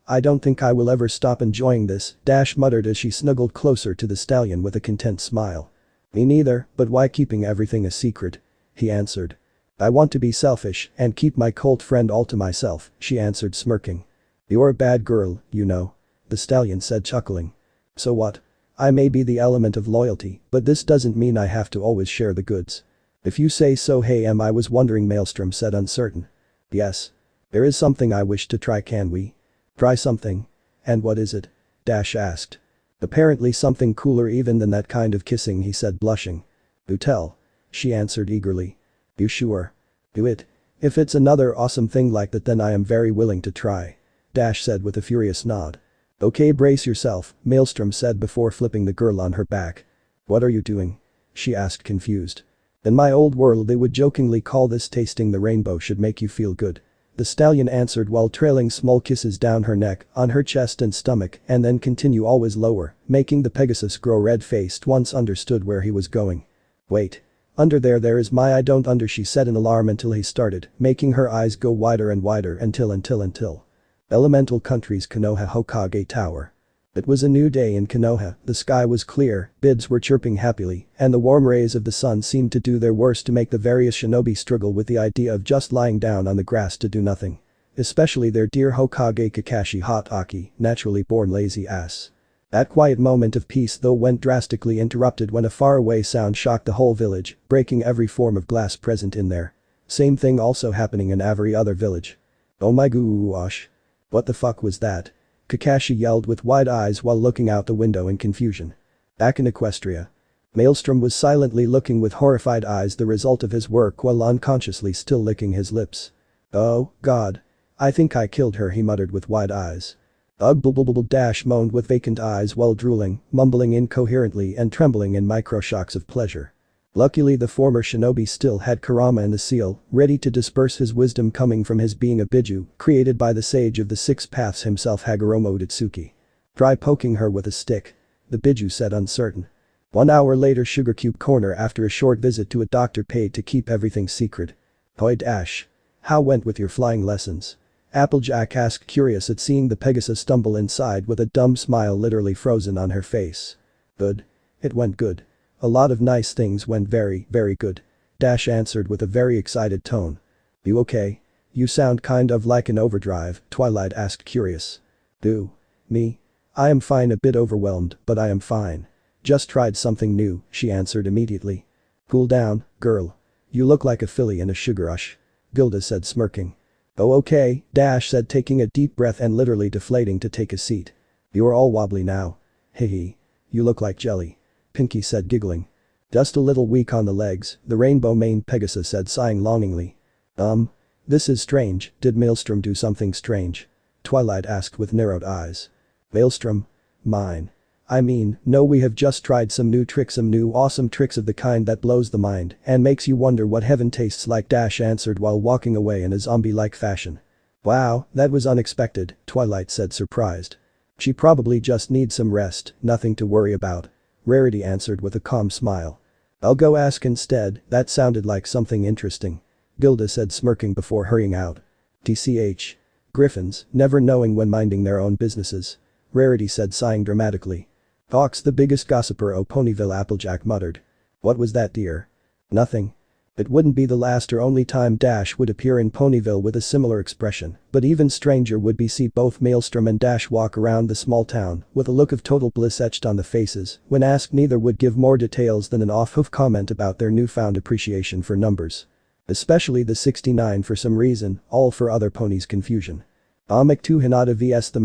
Speaker 1: I don't think I will ever stop enjoying this, Dash muttered as she snuggled closer to the stallion with a content smile. Me neither, but why keeping everything a secret? He answered. I want to be selfish and keep my cold friend all to myself, she answered smirking. You're a bad girl, you know. The stallion said chuckling. So what? I may be the element of loyalty, but this doesn't mean I have to always share the goods. If you say so. Hey I was wondering, Maelstrom said uncertain. Yes. There is something I wish to try. Can we? Try something? And what is it? Dash asked. Apparently something cooler even than that kind of kissing, he said blushing. Do tell. She answered eagerly. You sure? Do it. If it's another awesome thing like that then I am very willing to try. Dash said with a furious nod. Okay, brace yourself, Maelstrom said before flipping the girl on her back. What are you doing? She asked confused. In my old world they would jokingly call this tasting the rainbow should make you feel good. The stallion answered while trailing small kisses down her neck, on her chest and stomach, and then continue always lower, making the Pegasus grow red-faced once understood where he was going. Wait. Under there is my I don't under she said in alarm until he started, making her eyes go wider and wider until. Elemental country's Konoha Hokage Tower. It was a new day in Konoha, the sky was clear, birds were chirping happily, and the warm rays of the sun seemed to do their worst to make the various shinobi struggle with the idea of just lying down on the grass to do nothing. Especially their dear Hokage Kakashi Hatake, naturally born lazy ass. That quiet moment of peace though went drastically interrupted when a faraway sound shocked the whole village, breaking every form of glass present in there. Same thing also happening in every other village. Oh my gosh. What the fuck was that? Kakashi yelled with wide eyes while looking out the window in confusion. Back in Equestria. Maelstrom was silently looking with horrified eyes the result of his work while unconsciously still licking his lips. Oh, God. I think I killed her, he muttered with wide eyes. Ugh, dash moaned with vacant eyes while drooling, mumbling incoherently and trembling in microshocks of pleasure. Luckily the former shinobi still had Kurama and the seal, ready to disperse his wisdom coming from his being a biju, created by the sage of the six paths himself Hagoromo Otsutsuki. Try poking her with a stick. The biju said uncertain. 1 hour later Sugar Cube Corner after a short visit to a doctor paid to keep everything secret. Hoi dash. How went with your flying lessons? Applejack asked curious at seeing the Pegasus stumble inside with a dumb smile literally frozen on her face. Good. It went good. A lot of nice things went very good. Dash answered with a very excited tone. You okay? You sound kind of like an overdrive, Twilight asked curious. Do? Me? I am fine, a bit overwhelmed, but I am fine. Just tried something new, she answered immediately. Cool down, girl. You look like a filly in a sugar rush. Gilda said smirking. Oh okay, Dash said taking a deep breath and literally deflating to take a seat. You're all wobbly now. Hehe. You look like jelly. Pinky said giggling. Just a little weak on the legs, the rainbow-maned Pegasus said sighing longingly. This is strange, did Maelstrom do something strange? Twilight asked with narrowed eyes. Maelstrom? Mine. I mean, no, we have just tried some new tricks, some new awesome tricks of the kind that blows the mind and makes you wonder what heaven tastes like, Dash answered while walking away in a zombie-like fashion. Wow, that was unexpected, Twilight said surprised. She probably just needs some rest, nothing to worry about. Rarity answered with a calm smile. I'll go ask instead, that sounded like something interesting. Gilda said smirking before hurrying out. TCH. Griffins, never knowing when minding their own businesses. Rarity said sighing dramatically. Hawk's the biggest gossiper, oh Ponyville, Applejack muttered. What was that, dear? Nothing. It wouldn't be the last or only time Dash would appear in Ponyville with a similar expression, but even stranger would be see both Maelstrom and Dash walk around the small town with a look of total bliss etched on the faces. When asked, neither would give more details than an off-hoof comment about their newfound appreciation for numbers. Especially the 69 for some reason, all for other ponies' confusion. Act 2 Hinata vs the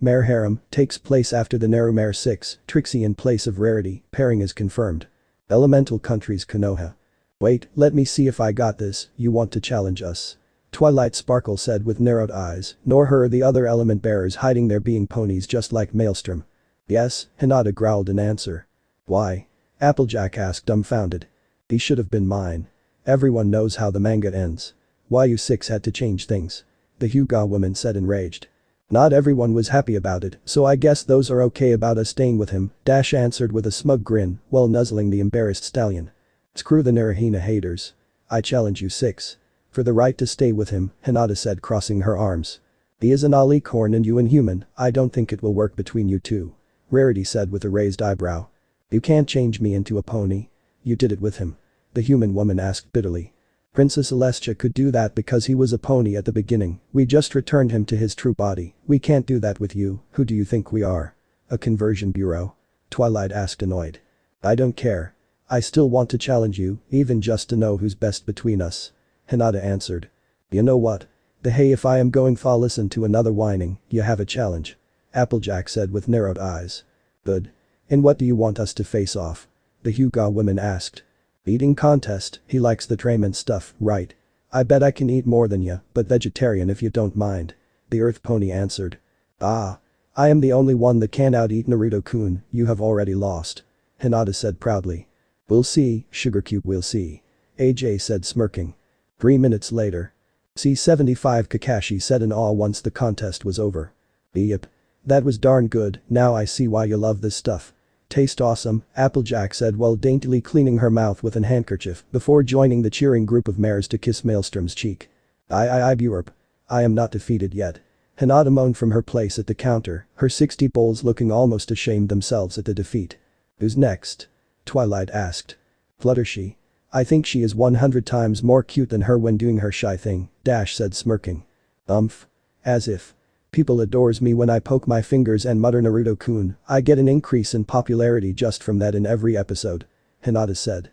Speaker 1: Mare Harem takes place after the Narumare 6, Trixie in place of Rarity, pairing is confirmed. Elemental countries Konoha. Wait, let me see if I got this, you want to challenge us? Twilight Sparkle said with narrowed eyes, nor her the other element bearers hiding their being ponies just like Maelstrom. Yes, Hinata growled in answer. Why? Applejack asked dumbfounded. He should have been mine. Everyone knows how the manga ends. Why you six had to change things? The Hyuga woman said enraged. Not everyone was happy about it, so I guess those are okay about us staying with him, Dash answered with a smug grin while nuzzling the embarrassed stallion. Screw the Narahina haters. I challenge you six. For the right to stay with him, Hinata said crossing her arms. He is an alicorn and you inhuman, I don't think it will work between you two. Rarity said with a raised eyebrow. You can't change me into a pony. You did it with him. The human woman asked bitterly. Princess Celestia could do that because he was a pony at the beginning, we just returned him to his true body, we can't do that with you, who do you think we are? A conversion bureau? Twilight asked annoyed. I don't care. I still want to challenge you, even just to know who's best between us. Hinata answered. You know what? Hey, if I am going to listen to another whining, you have a challenge. Applejack said with narrowed eyes. Good. And what do you want us to face off? The Hyuga woman asked. Eating contest, he likes the torment stuff, right? I bet I can eat more than you, but vegetarian if you don't mind. The Earth Pony answered. Ah. I am the only one that can out-eat Naruto-kun, you have already lost. Hinata said proudly. We'll see, Sugar Cube, we'll see. AJ said smirking. 3 minutes later. C75 Kakashi said in awe once the contest was over. Yep. That was darn good, now I see why you love this stuff. Taste awesome, Applejack said while daintily cleaning her mouth with an handkerchief before joining the cheering group of mares to kiss Maelstrom's cheek. Burp. I am not defeated yet. Hinata moaned from her place at the counter, her 60 bowls looking almost ashamed themselves at the defeat. Who's next? Twilight asked. Fluttershy. I think she is 100 times more cute than her when doing her shy thing, Dash said smirking. As if. People adores me when I poke my fingers and mutter Naruto-kun, I get an increase in popularity just from that in every episode. Hinata said.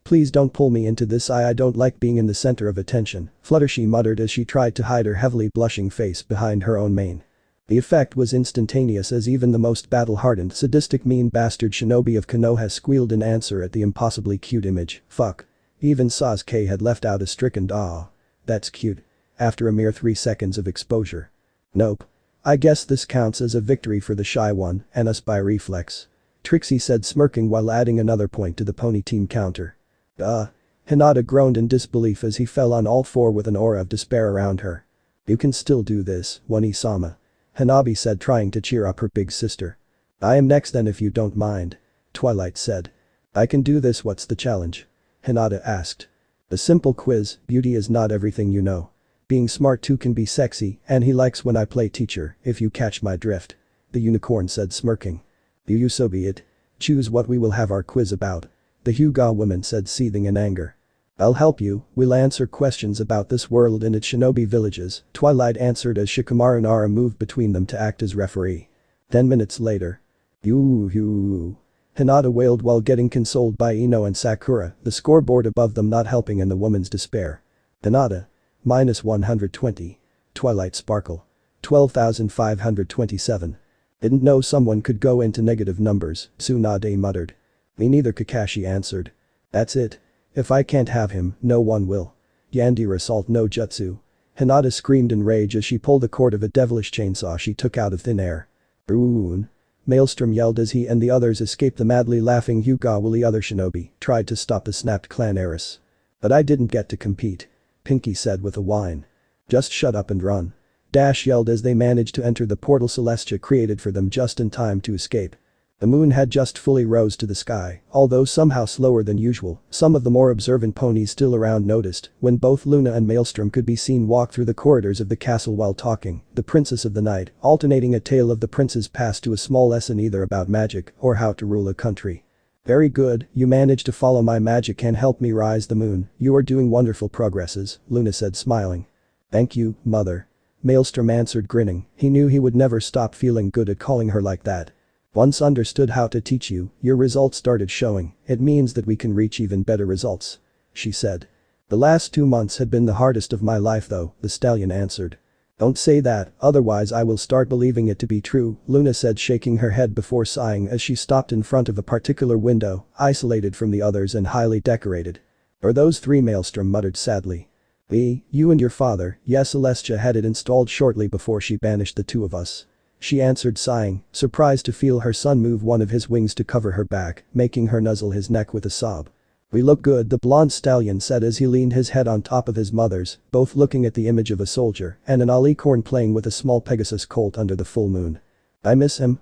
Speaker 1: Please don't pull me into this, I don't like being in the center of attention, Fluttershy muttered as she tried to hide her heavily blushing face behind her own mane. The effect was instantaneous as even the most battle-hardened sadistic mean bastard shinobi of Konoha squealed in answer at the impossibly cute image. Fuck. Even Sasuke had left out a stricken "Aw. That's cute." After a mere 3 seconds of exposure. Nope. I guess this counts as a victory for the shy one and us by reflex. Trixie said smirking while adding another point to the pony team counter. Hinata groaned in disbelief as he fell on all four with an aura of despair around her. You can still do this, Wani-sama. Hanabi said trying to cheer up her big sister. I am next then if you don't mind. Twilight said. I can do this, what's the challenge? Hinata asked. A simple quiz, beauty is not everything you know. Being smart too can be sexy and he likes when I play teacher, if you catch my drift. The unicorn said smirking. You so be it. Choose what we will have our quiz about. The Hyuga woman said seething in anger. I'll help you, we'll answer questions about this world and its shinobi villages, Twilight answered as Shikamaru Nara moved between them to act as referee. 10 minutes later. Hinata wailed while getting consoled by Ino and Sakura, the scoreboard above them not helping in the woman's despair. Hinata. -120. Twilight sparkle. 12,527. Didn't know someone could go into negative numbers, Tsunade muttered. Me neither, Kakashi answered. That's it. If I can't have him, no one will. Yandere Salt no Jutsu. Hinata screamed in rage as she pulled the cord of a devilish chainsaw she took out of thin air. Ruun. Maelstrom yelled as he and the others escaped the madly laughing Hyuga while the other shinobi tried to stop the snapped clan heiress. But I didn't get to compete. Pinky said with a whine. Just shut up and run. Dash yelled as they managed to enter the portal Celestia created for them just in time to escape. The moon had just fully rose to the sky, although somehow slower than usual, some of the more observant ponies still around noticed when both Luna and Maelstrom could be seen walk through the corridors of the castle while talking, the princess of the night, alternating a tale of the prince's past to a small lesson either about magic or how to rule a country. Very good, you managed to follow my magic and help me rise the moon, you are doing wonderful progresses, Luna said smiling. Thank you, mother. Maelstrom answered grinning, he knew he would never stop feeling good at calling her like that. Once understood how to teach you, your results started showing, it means that we can reach even better results. She said. The last 2 months had been the hardest of my life though, the stallion answered. Don't say that, otherwise I will start believing it to be true, Luna said shaking her head before sighing as she stopped in front of a particular window, isolated from the others and highly decorated. Are those 3? Maelstrom muttered sadly. You and your father, yes, Celestia had it installed shortly before she banished the 2 of us. She answered sighing, surprised to feel her son move one of his wings to cover her back, making her nuzzle his neck with a sob. We look good, the blonde stallion said as he leaned his head on top of his mother's, both looking at the image of a soldier and an alicorn playing with a small Pegasus colt under the full moon. I miss him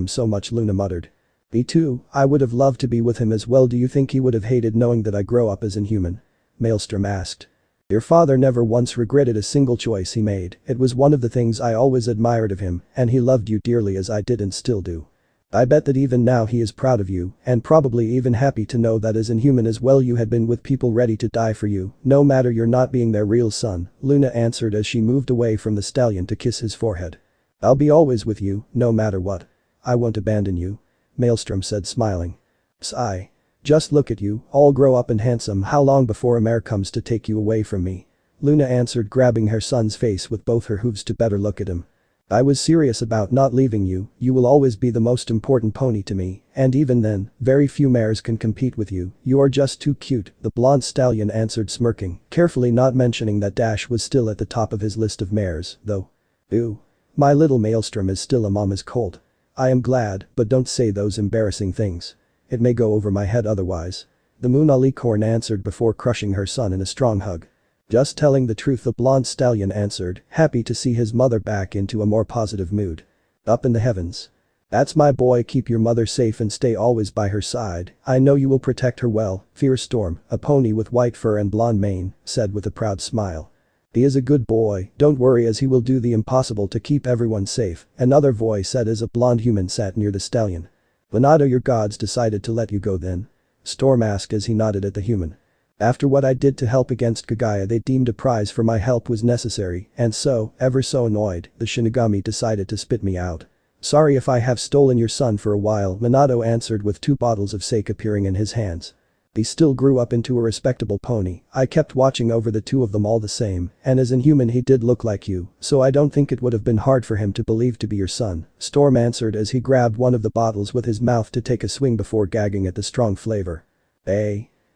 Speaker 1: so much, Luna muttered. Me too, I would have loved to be with him as well. Do you think he would have hated knowing that I grow up as inhuman? Maelstrom asked. Your father never once regretted a single choice he made, it was one of the things I always admired of him, and he loved you dearly as I did and still do. I bet that even now he is proud of you, and probably even happy to know that as inhuman as well you had been with people ready to die for you, no matter you're not being their real son, Luna answered as she moved away from the stallion to kiss his forehead. I'll be always with you, no matter what. I won't abandon you. Maelstrom said smiling. Sigh. Just look at you, all grow up and handsome. How long before a mare comes to take you away from me? Luna answered grabbing her son's face with both her hooves to better look at him. I was serious about not leaving you, you will always be the most important pony to me, and even then, very few mares can compete with you, you are just too cute, the blonde stallion answered smirking, carefully not mentioning that Dash was still at the top of his list of mares, though. Ew. My little Maelstrom is still a mama's colt. I am glad, but don't say those embarrassing things. It may go over my head otherwise. The moon alicorn answered before crushing her son in a strong hug. Just telling the truth, the blonde stallion answered, happy to see his mother back into a more positive mood. Up in the heavens. That's my boy, keep your mother safe and stay always by her side, I know you will protect her well, Fierce Storm, a pony with white fur and blonde mane, said with a proud smile. He is a good boy, don't worry, as he will do the impossible to keep everyone safe, another voice said as a blonde human sat near the stallion. Minato, your gods decided to let you go then? Storm asked as he nodded at the human. After what I did to help against Kaguya, they deemed a prize for my help was necessary, and so, ever so annoyed, the Shinigami decided to spit me out. Sorry if I have stolen your son for a while, Minato answered with 2 bottles of sake appearing in his hands. He still grew up into a respectable pony, I kept watching over the 2 of them all the same, and as inhuman he did look like you, so I don't think it would have been hard for him to believe to be your son, Storm answered as he grabbed one of the bottles with his mouth to take a swing before gagging at the strong flavor.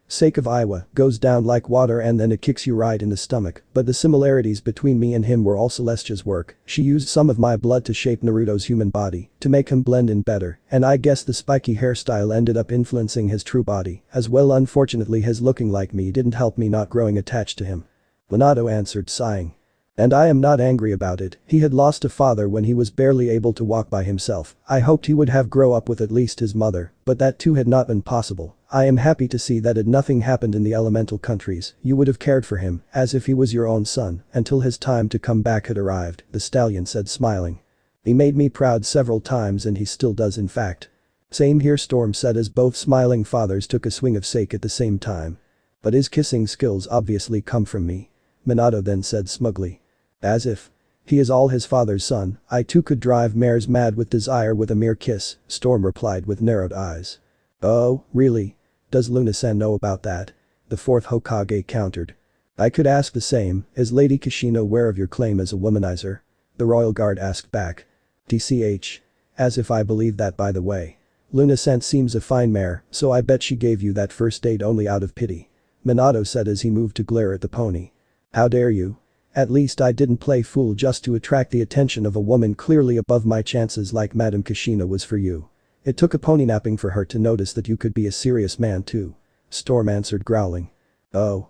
Speaker 1: Sake of Iowa, goes down like water and then it kicks you right in the stomach, but the similarities between me and him were all Celestia's work, she used some of my blood to shape Naruto's human body, to make him blend in better, and I guess the spiky hairstyle ended up influencing his true body, as well. Unfortunately his looking like me didn't help me not growing attached to him. Minato answered, sighing. And I am not angry about it, he had lost a father when he was barely able to walk by himself, I hoped he would have grown up with at least his mother, but that too had not been possible. I am happy to see that had nothing happened in the elemental countries, you would have cared for him, as if he was your own son, until his time to come back had arrived, the stallion said smiling. He made me proud several times and he still does in fact. Same here, Storm said as both smiling fathers took a swing of sake at the same time. But his kissing skills obviously come from me. Minato then said smugly. As if. He is all his father's son, I too could drive mares mad with desire with a mere kiss, Storm replied with narrowed eyes. Oh, really? Does Luna-san know about that? The 4th Hokage countered. I could ask the same, is Lady Kushina aware of your claim as a womanizer? The royal guard asked back. TCH. As if I believe that, by the way. Luna-san seems a fine mare, so I bet she gave you that first date only out of pity. Minato said as he moved to glare at the pony. How dare you? At least I didn't play fool just to attract the attention of a woman clearly above my chances like Madame Kushina was for you. It took a pony napping for her to notice that you could be a serious man too. Storm answered growling. Oh.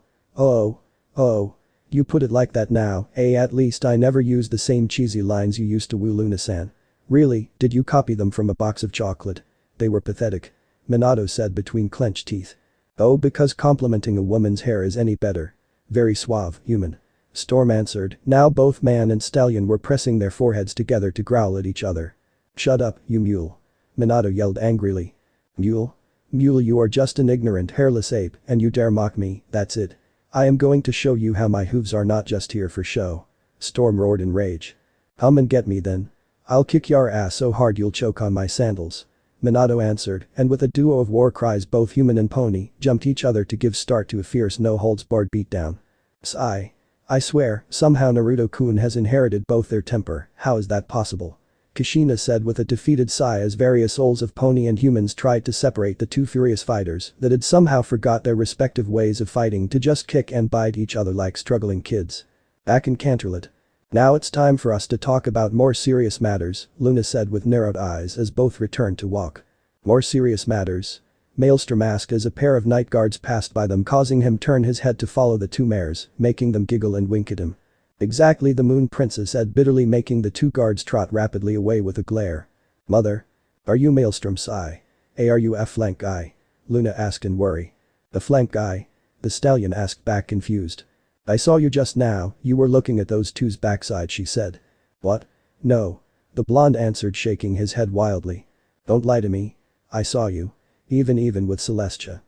Speaker 1: You put it like that now, at least I never used the same cheesy lines you used to woo Luna-san. Really, did you copy them from a box of chocolate? They were pathetic. Minato said between clenched teeth. Oh, because complimenting a woman's hair is any better. Very suave, human. Storm answered, now both man and stallion were pressing their foreheads together to growl at each other. Shut up, you mule. Minato yelled angrily. Mule? Mule, you are just an ignorant hairless ape and you dare mock me, that's it. I am going to show you how my hooves are not just here for show. Storm roared in rage. Come and get me then. I'll kick your ass so hard you'll choke on my sandals. Minato answered, and with a duo of war cries both human and pony jumped each other to give start to a fierce no-holds-barred beatdown. Sigh. I swear, somehow Naruto-kun has inherited both their temper, how is that possible? Kushina said with a defeated sigh as various souls of pony and humans tried to separate the 2 furious fighters that had somehow forgot their respective ways of fighting to just kick and bite each other like struggling kids. Back in Canterlot. Now it's time for us to talk about more serious matters, Luna said with narrowed eyes as both returned to walk. More serious matters? Maelstrom asked as a pair of night guards passed by them, causing him turn his head to follow the 2 mares, making them giggle and wink at him. Exactly, the Moon Princess said bitterly, making the 2 guards trot rapidly away with a glare. Mother? Are you Maelstrom? Sigh. Are you a flank guy? Luna asked in worry. A flank guy? The stallion asked back confused. I saw you just now, you were looking at those 2's backside, she said. What? No. The blonde answered, shaking his head wildly. Don't lie to me. I saw you. Even with Celestia.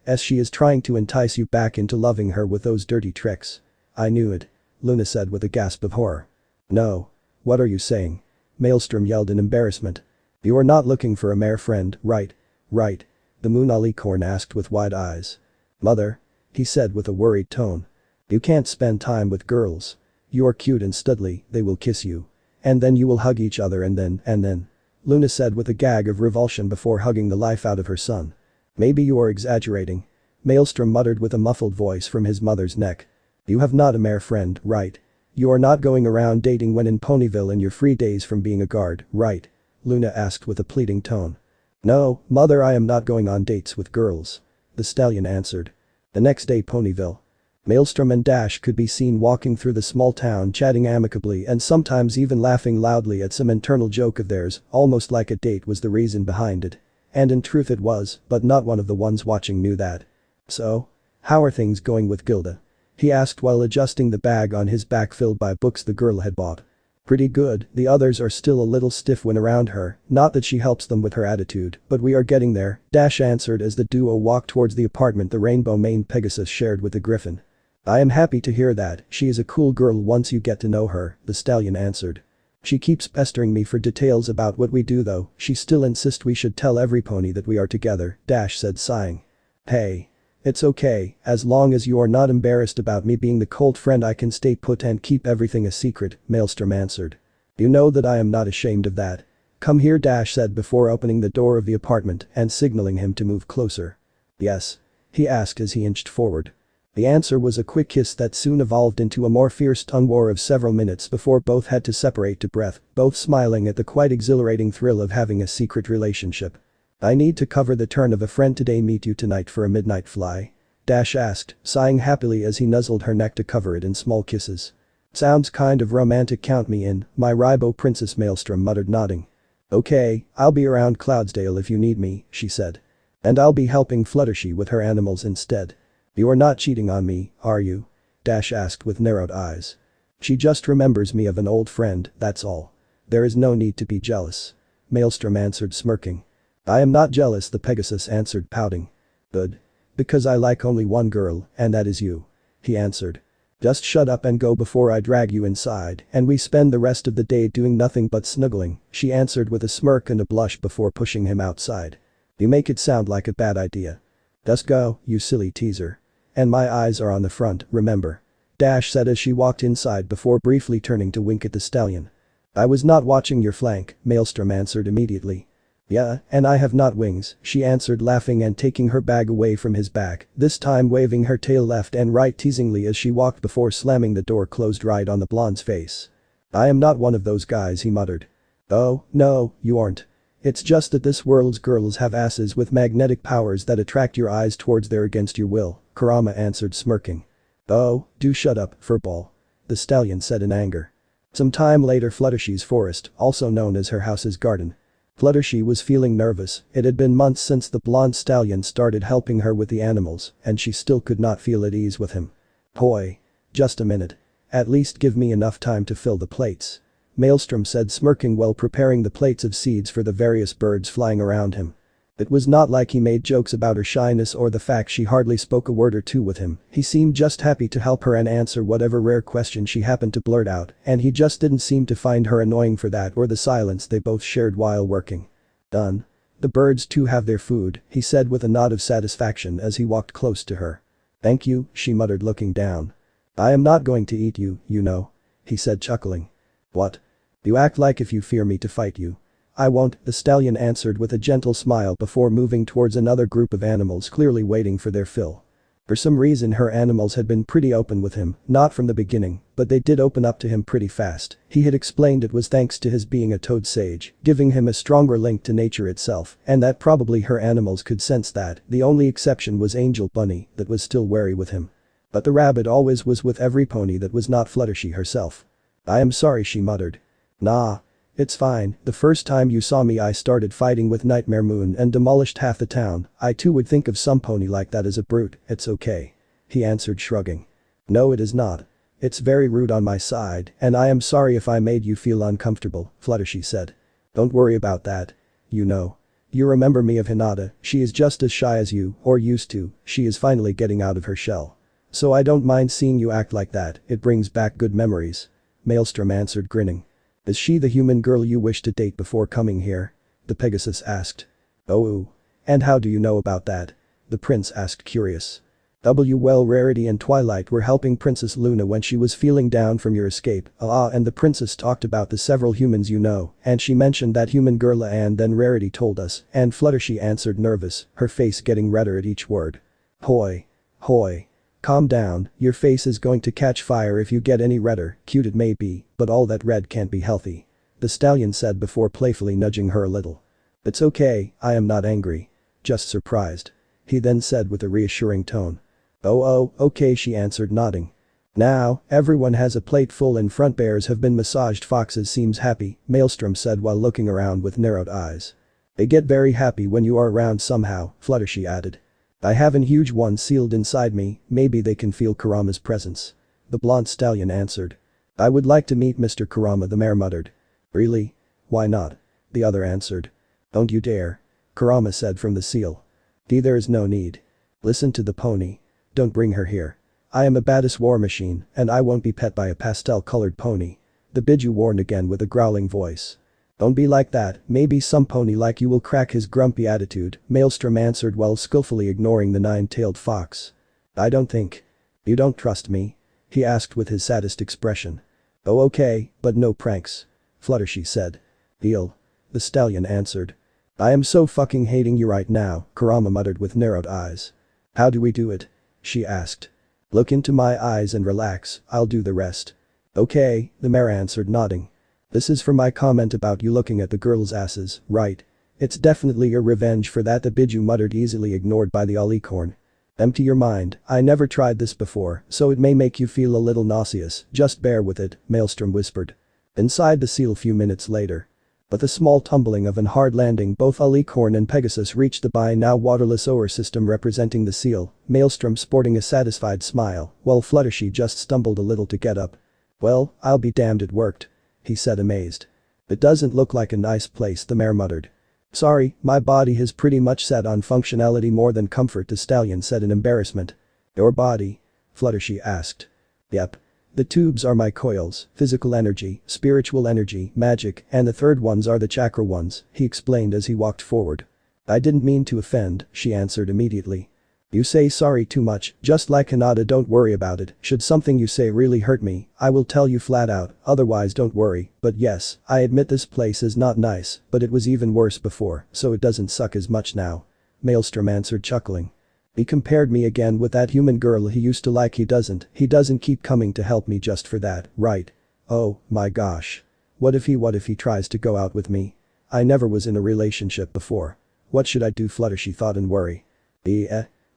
Speaker 1: As she is trying to entice you back into loving her with those dirty tricks. I knew it. Luna said with a gasp of horror. No. What are you saying? Maelstrom yelled in embarrassment. You are not looking for a mare friend, right? Right. The Moon Alicorn asked with wide eyes. Mother? He said with a worried tone. You can't spend time with girls. You are cute and studly, they will kiss you. And then you will hug each other and then. Luna said with a gag of revulsion before hugging the life out of her son. Maybe you are exaggerating. Maelstrom muttered with a muffled voice from his mother's neck. You have not a mare friend, right? You are not going around dating when in Ponyville in your free days from being a guard, right? Luna asked with a pleading tone. No, mother, I am not going on dates with girls. The stallion answered. The next day, Ponyville. Maelstrom and Dash could be seen walking through the small town chatting amicably and sometimes even laughing loudly at some internal joke of theirs, almost like a date was the reason behind it. And in truth it was, but not one of the ones watching knew that. "So? How are things going with Gilda?" he asked while adjusting the bag on his back filled by books the girl had bought. "Pretty good, the others are still a little stiff when around her, not that she helps them with her attitude, but we are getting there," Dash answered as the duo walked towards the apartment the rainbow-maned Pegasus shared with the griffin. "I am happy to hear that, she is a cool girl once you get to know her," the stallion answered. "She keeps pestering me for details about what we do though, she still insists we should tell every pony that we are together," Dash said sighing. "Hey. It's okay, as long as you are not embarrassed about me being the cold friend I can stay put and keep everything a secret," Maelstrom answered. "You know that I am not ashamed of that. Come here," Dash said before opening the door of the apartment and signaling him to move closer. "Yes?" he asked as he inched forward. The answer was a quick kiss that soon evolved into a more fierce tongue war of several minutes before both had to separate to breath, both smiling at the quite exhilarating thrill of having a secret relationship. "I need to cover the turn of a friend today, meet you tonight for a midnight fly?" Dash asked, sighing happily as he nuzzled her neck to cover it in small kisses. "Sounds kind of romantic, count me in, my Ribo princess," Maelstrom muttered nodding. "Okay, I'll be around Cloudsdale if you need me," she said. "And I'll be helping Fluttershy with her animals instead." "You are not cheating on me, are you?" Dash asked with narrowed eyes. "She just remembers me of an old friend, that's all. There is no need to be jealous," Maelstrom answered smirking. "I am not jealous," the Pegasus answered pouting. "Good. Because I like only one girl, and that is you," he answered. "Just shut up and go before I drag you inside and we spend the rest of the day doing nothing but snuggling," she answered with a smirk and a blush before pushing him outside. "You make it sound like a bad idea." "Just go, you silly teaser. And my eyes are on the front, remember," Dash said as she walked inside before briefly turning to wink at the stallion. "I was not watching your flank," Maelstrom answered immediately. "Yeah, and I have not wings," she answered laughing and taking her bag away from his back, this time waving her tail left and right teasingly as she walked before slamming the door closed right on the blonde's face. "I am not one of those guys," he muttered. "Oh, no, you aren't. It's just that this world's girls have asses with magnetic powers that attract your eyes towards there against your will," Kurama answered smirking. "Oh, do shut up, furball," the stallion said in anger. Some time later, Fluttershy's forest, also known as her house's garden. Fluttershy was feeling nervous, it had been months since the blonde stallion started helping her with the animals and she still could not feel at ease with him. "Boy. Just a minute. At least give me enough time to fill the plates," Maelstrom said smirking while preparing the plates of seeds for the various birds flying around him. It was not like he made jokes about her shyness or the fact she hardly spoke a word or two with him, he seemed just happy to help her and answer whatever rare question she happened to blurt out, and he just didn't seem to find her annoying for that or the silence they both shared while working. "Done. The birds too have their food," he said with a nod of satisfaction as he walked close to her. "Thank you," she muttered looking down. "I am not going to eat you, you know," he said chuckling. "What? You act like if you fear me to fight you." "I won't," the stallion answered with a gentle smile before moving towards another group of animals clearly waiting for their fill. For some reason her animals had been pretty open with him, not from the beginning, but they did open up to him pretty fast. He had explained it was thanks to his being a toad sage, giving him a stronger link to nature itself, and that probably her animals could sense that. The only exception was Angel Bunny that was still wary with him. But the rabbit always was with every pony that was not Fluttershy herself. "I am sorry," she muttered. "Nah. It's fine, the first time you saw me I started fighting with Nightmare Moon and demolished half the town, I too would think of some pony like that as a brute, it's okay," he answered shrugging. "No it is not. It's very rude on my side and I am sorry if I made you feel uncomfortable," Fluttershy said. "Don't worry about that. You know. You remember me of Hinata, she is just as shy as you, or used to, she is finally getting out of her shell. So I don't mind seeing you act like that, it brings back good memories," Maelstrom answered grinning. "Is she the human girl you wished to date before coming here?" the Pegasus asked. "Oh. And how do you know about that?" the prince asked curious. "Well, Rarity and Twilight were helping Princess Luna when she was feeling down from your escape, and the princess talked about the several humans you know, and she mentioned that human girl and then Rarity told us," and Fluttershy answered nervous, her face getting redder at each word. "Hoy. Hoy. Calm down, your face is going to catch fire if you get any redder, cute it may be, but all that red can't be healthy," the stallion said before playfully nudging her a little. "It's okay, I am not angry. Just surprised," he then said with a reassuring tone. Oh, okay, she answered, nodding. Now, everyone has a plate full and front bears have been massaged. Foxes seems happy, Maelstrom said while looking around with narrowed eyes. They get very happy when you are around somehow, Fluttershy added. I have an huge one sealed inside me, maybe they can feel Kurama's presence. The blonde stallion answered. I would like to meet Mr. Kurama, the mare muttered. Really? Why not? The other answered. Don't you dare. Kurama said from the seal. There is no need. Listen to the pony. Don't bring her here. I am a badass war machine, and I won't be pet by a pastel-colored pony. The Biju warned again with a growling voice. Don't be like that, maybe some pony like you will crack his grumpy attitude, Maelstrom answered while skillfully ignoring the nine-tailed fox. I don't think. You don't trust me? He asked with his saddest expression. Oh okay, but no pranks. Fluttershy said. Deal. The stallion answered. I am so fucking hating you right now, Kurama muttered with narrowed eyes. How do we do it? She asked. Look into my eyes and relax, I'll do the rest. Okay, the mare answered nodding. This is for my comment about you looking at the girls' asses, right? It's definitely your revenge for that, the Biju muttered, easily ignored by the alicorn. Empty your mind, I never tried this before, so it may make you feel a little nauseous, just bear with it, Maelstrom whispered. Inside the seal few minutes later. With a small tumbling of an hard landing, both Alicorn and Pegasus reached the by now waterless ore system representing the seal, Maelstrom sporting a satisfied smile, while Fluttershy just stumbled a little to get up. Well, I'll be damned, it worked. He said amazed. It doesn't look like a nice place, the mare muttered. Sorry, my body has pretty much set on functionality more than comfort, the stallion said in embarrassment. Your body? Fluttershy asked. Yep. The tubes are my coils, physical energy, spiritual energy, magic, and the third ones are the chakra ones, he explained as he walked forward. I didn't mean to offend, she answered immediately. You say sorry too much, just like Hinata, don't worry about it, should something you say really hurt me, I will tell you flat out, otherwise don't worry, but yes, I admit this place is not nice, but it was even worse before, so it doesn't suck as much now. Maelstrom answered chuckling. He compared me again with that human girl he used to like. He doesn't keep coming to help me just for that, right? Oh, my gosh. What if he tries to go out with me? I never was in a relationship before. What should I do? Fluttershy thought in worry.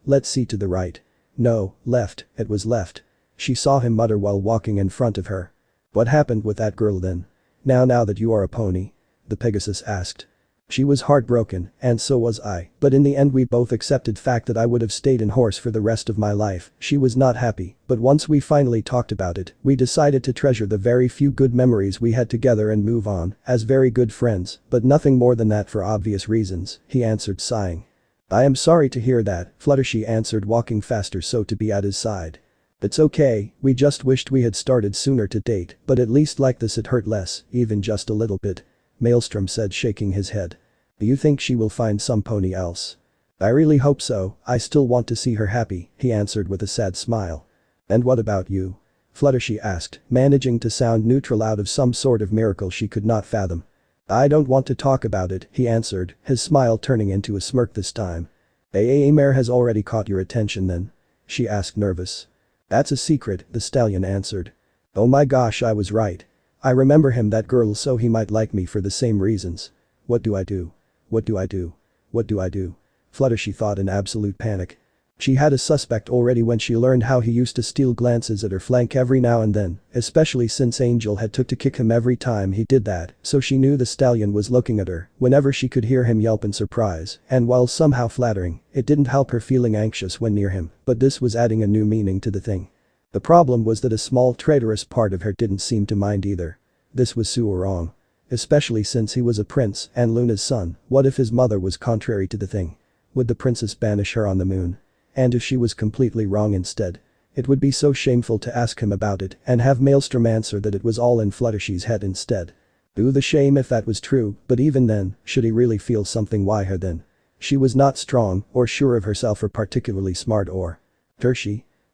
Speaker 1: Let's see to the right. No, left, it was left. She saw him mutter while walking in front of her. What happened with that girl then? Now that you are a pony? The Pegasus asked. She was heartbroken, and so was I, but in the end we both accepted fact that I would have stayed in horse for the rest of my life. She was not happy, but once we finally talked about it, we decided to treasure the very few good memories we had together and move on, as very good friends, but nothing more than that for obvious reasons, he answered sighing. I am sorry to hear that, Fluttershy answered walking faster so to be at his side. It's okay, we just wished we had started sooner to date, but at least like this it hurt less, even just a little bit. Maelstrom said shaking his head. Do you think she will find some pony else? I really hope so, I still want to see her happy, he answered with a sad smile. And what about you? Fluttershy asked, managing to sound neutral out of some sort of miracle she could not fathom. I don't want to talk about it, he answered, his smile turning into a smirk this time. A mare has already caught your attention then? She asked nervous. That's a secret, the stallion answered. Oh my gosh, I was right. I remember him, that girl, so he might like me for the same reasons. What do I do? What do I do? What do I do? Fluttershy thought in absolute panic. She had a suspect already when she learned how he used to steal glances at her flank every now and then, especially since Angel had took to kick him every time he did that, so she knew the stallion was looking at her whenever she could hear him yelp in surprise, and while somehow flattering, it didn't help her feeling anxious when near him, but this was adding a new meaning to the thing. The problem was that a small traitorous part of her didn't seem to mind either. This was so wrong. Especially since he was a prince and Luna's son. What if his mother was contrary to the thing? Would the princess banish her on the moon? And if she was completely wrong instead? It would be so shameful to ask him about it and have Maelstrom answer that it was all in Fluttershy's head instead. Ooh, the shame if that was true, but even then, should he really feel something? Why her then? She was not strong or sure of herself or particularly smart or.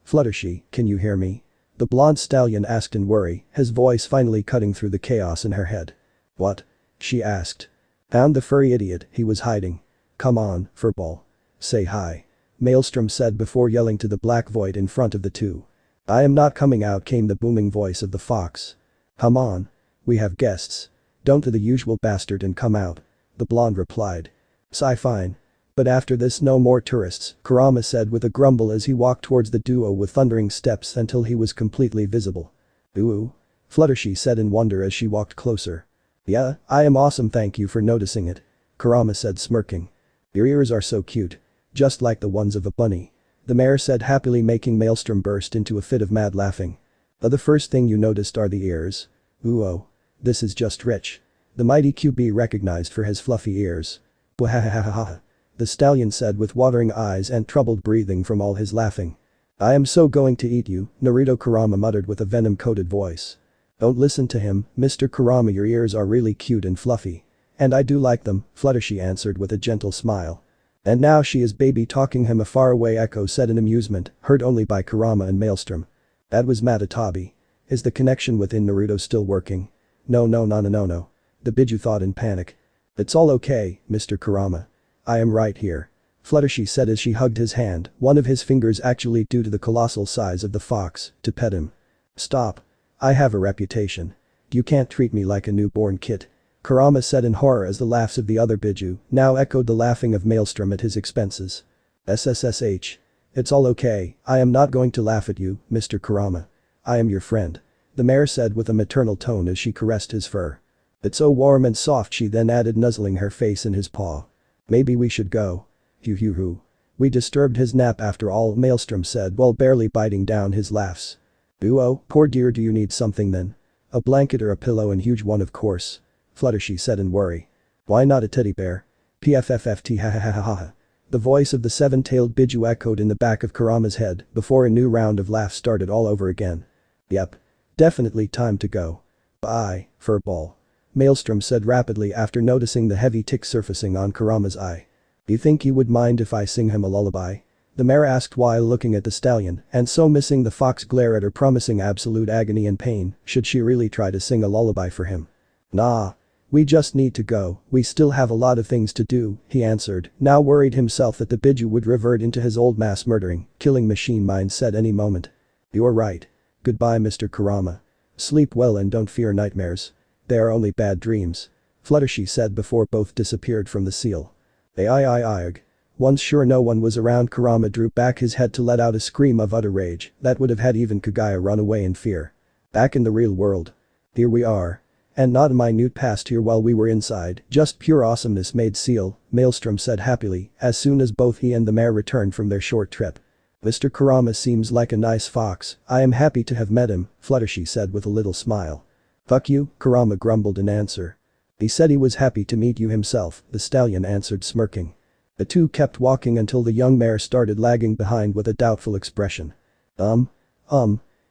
Speaker 1: Fluttershy, can you hear me? The blonde stallion asked in worry, his voice finally cutting through the chaos in her head. What? She asked. Found the furry idiot he was hiding. Come on, furball. Say hi. Maelstrom said before yelling to the black void in front of the two. I am not coming out, came the booming voice of the fox. Come on. We have guests. Don't do the usual bastard and come out. The blonde replied. Sigh fine. But after this no more tourists, Kurama said with a grumble as he walked towards the duo with thundering steps until he was completely visible. Ooh. Fluttershy said in wonder as she walked closer. Yeah, I am awesome, thank you for noticing it. Kurama said smirking. Your ears are so cute. Just like the ones of a bunny. The mayor said happily, making Maelstrom burst into a fit of mad laughing. The first thing you noticed are the ears. Ooh oh. This is just rich. The mighty QB recognized for his fluffy ears. Wahahahaha. The stallion said with watering eyes and troubled breathing from all his laughing. I am so going to eat you, Naruto, Kurama muttered with a venom-coated voice. Don't listen to him, Mr. Kurama, your ears are really cute and fluffy. And I do like them, Fluttershy answered with a gentle smile. And now she is baby talking him, a faraway echo said in amusement, heard only by Kurama and Maelstrom. That was Matatabi. Is the connection within Naruto still working? No. The Biju thought in panic. It's all okay, Mr. Kurama. I am right here. Fluttershy said as she hugged his hand, one of his fingers actually due to the colossal size of the fox, to pet him. Stop. I have a reputation. You can't treat me like a newborn kid. Kurama said in horror as the laughs of the other Biju now echoed the laughing of Maelstrom at his expenses. SSSH. It's all okay, I am not going to laugh at you, Mr. Kurama. I am your friend. The mare said with a maternal tone as she caressed his fur. It's so warm and soft, she then added, nuzzling her face in his paw. Maybe we should go. Hoo. We disturbed his nap after all, Maelstrom said while barely biting down his laughs. Oh, poor dear, do you need something then? A blanket or a pillow, and huge one of course. Fluttershy said in worry. Why not a teddy bear? PFFFT ha. The voice of the seven-tailed Biju echoed in the back of Kurama's head before a new round of laughs started all over again. Yep. Definitely time to go. Bye, furball. Maelstrom said rapidly after noticing the heavy tick surfacing on Kurama's eye. You think you would mind if I sing him a lullaby? The mare asked while looking at the stallion and so missing the fox glare at her, promising absolute agony and pain should she really try to sing a lullaby for him. Nah. We just need to go, we still have a lot of things to do, he answered, now worried himself that the Biju would revert into his old mass murdering, killing machine mindset any moment. You're right. Goodbye, Mr. Kurama. Sleep well and don't fear nightmares. They are only bad dreams. Fluttershy said before both disappeared from the seal. Aigh. Once sure no one was around, Kurama drew back his head to let out a scream of utter rage that would have had even Kagaya run away in fear. Back in the real world. Here we are. And not a minute past here while we were inside, just pure awesomeness made seal, Maelstrom said happily as soon as both he and the mare returned from their short trip. Mr. Kurama seems like a nice fox, I am happy to have met him, Fluttershy said with a little smile. Fuck you, Kurama grumbled in answer. He said he was happy to meet you himself, the stallion answered smirking. The two kept walking until the young mare started lagging behind with a doubtful expression.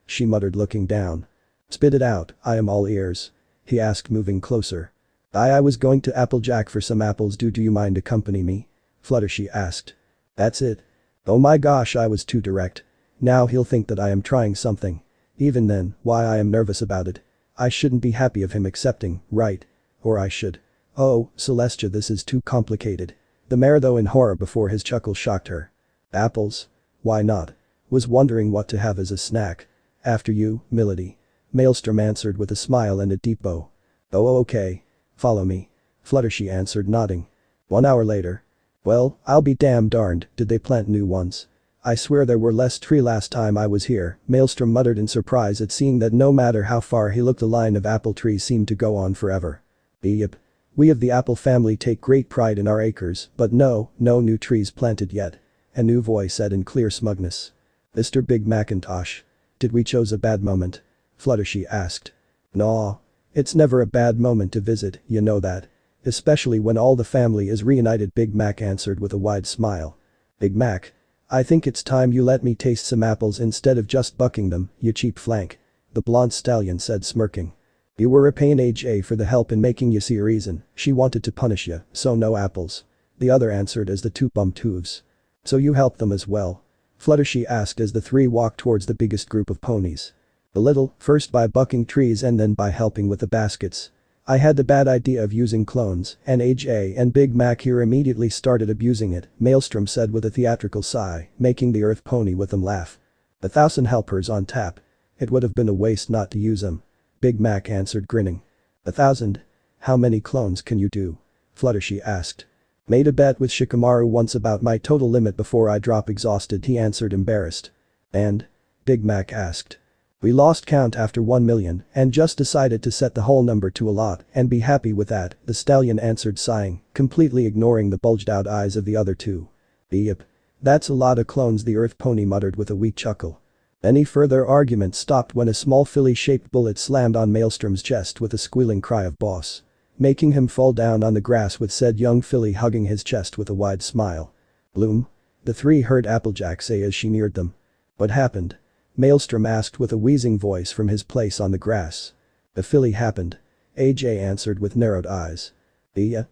Speaker 1: She muttered looking down. Spit it out, I am all ears. He asked moving closer. I was going to Applejack for some apples, do you mind accompany me? Fluttershy asked. That's it. Oh my gosh, I was too direct. Now he'll think that I am trying something. Even then, why I am nervous about it. I shouldn't be happy of him accepting, right? Or I should. Oh, Celestia, this is too complicated. The mare though in horror before his chuckle shocked her. Apples? Why not? Was wondering what to have as a snack. After you, Milady. Maelstrom answered with a smile and a deep bow. Oh okay. Follow me. Fluttershy answered nodding. 1 hour later. Well, I'll be damn darned, did they plant new ones? I swear there were less tree last time I was here, Maelstrom muttered in surprise at seeing that no matter how far he looked the line of apple trees seemed to go on forever. Yep. We of the apple family take great pride in our acres, but no new trees planted yet. A new voice said in clear smugness. Mr. Big Macintosh. Did we chose a bad moment? Fluttershy asked. Nah. It's never a bad moment to visit, you know that. Especially when all the family is reunited, Big Mac answered with a wide smile. Big Mac. I think it's time you let me taste some apples instead of just bucking them, you cheap flank. The blonde stallion said smirking. You were a pain AJ for the help in making you see a reason, she wanted to punish you, so no apples. The other answered as the two bumped hooves. So you helped them as well? Fluttershy asked as the three walked towards the biggest group of ponies. A little, first by bucking trees and then by helping with the baskets. I had the bad idea of using clones, and AJ and Big Mac here immediately started abusing it, Maelstrom said with a theatrical sigh, making the earth pony with them laugh. 1,000 helpers on tap. It would have been a waste not to use them. Big Mac answered grinning. 1,000? How many clones can you do? Fluttershy asked. Made a bet with Shikamaru once about my total limit before I drop exhausted, he answered embarrassed. And? Big Mac asked. We lost count after 1 million and just decided to set the whole number to a lot and be happy with that, the stallion answered sighing, completely ignoring the bulged out eyes of the other two. Yep. That's a lot of clones, the earth pony muttered with a weak chuckle. Any further argument stopped when a small filly-shaped bullet slammed on Maelstrom's chest with a squealing cry of boss. Making him fall down on the grass with said young filly hugging his chest with a wide smile. Bloom? The three heard Applejack say as she neared them. What happened? Maelstrom asked with a wheezing voice from his place on the grass. The filly happened. AJ answered with narrowed eyes.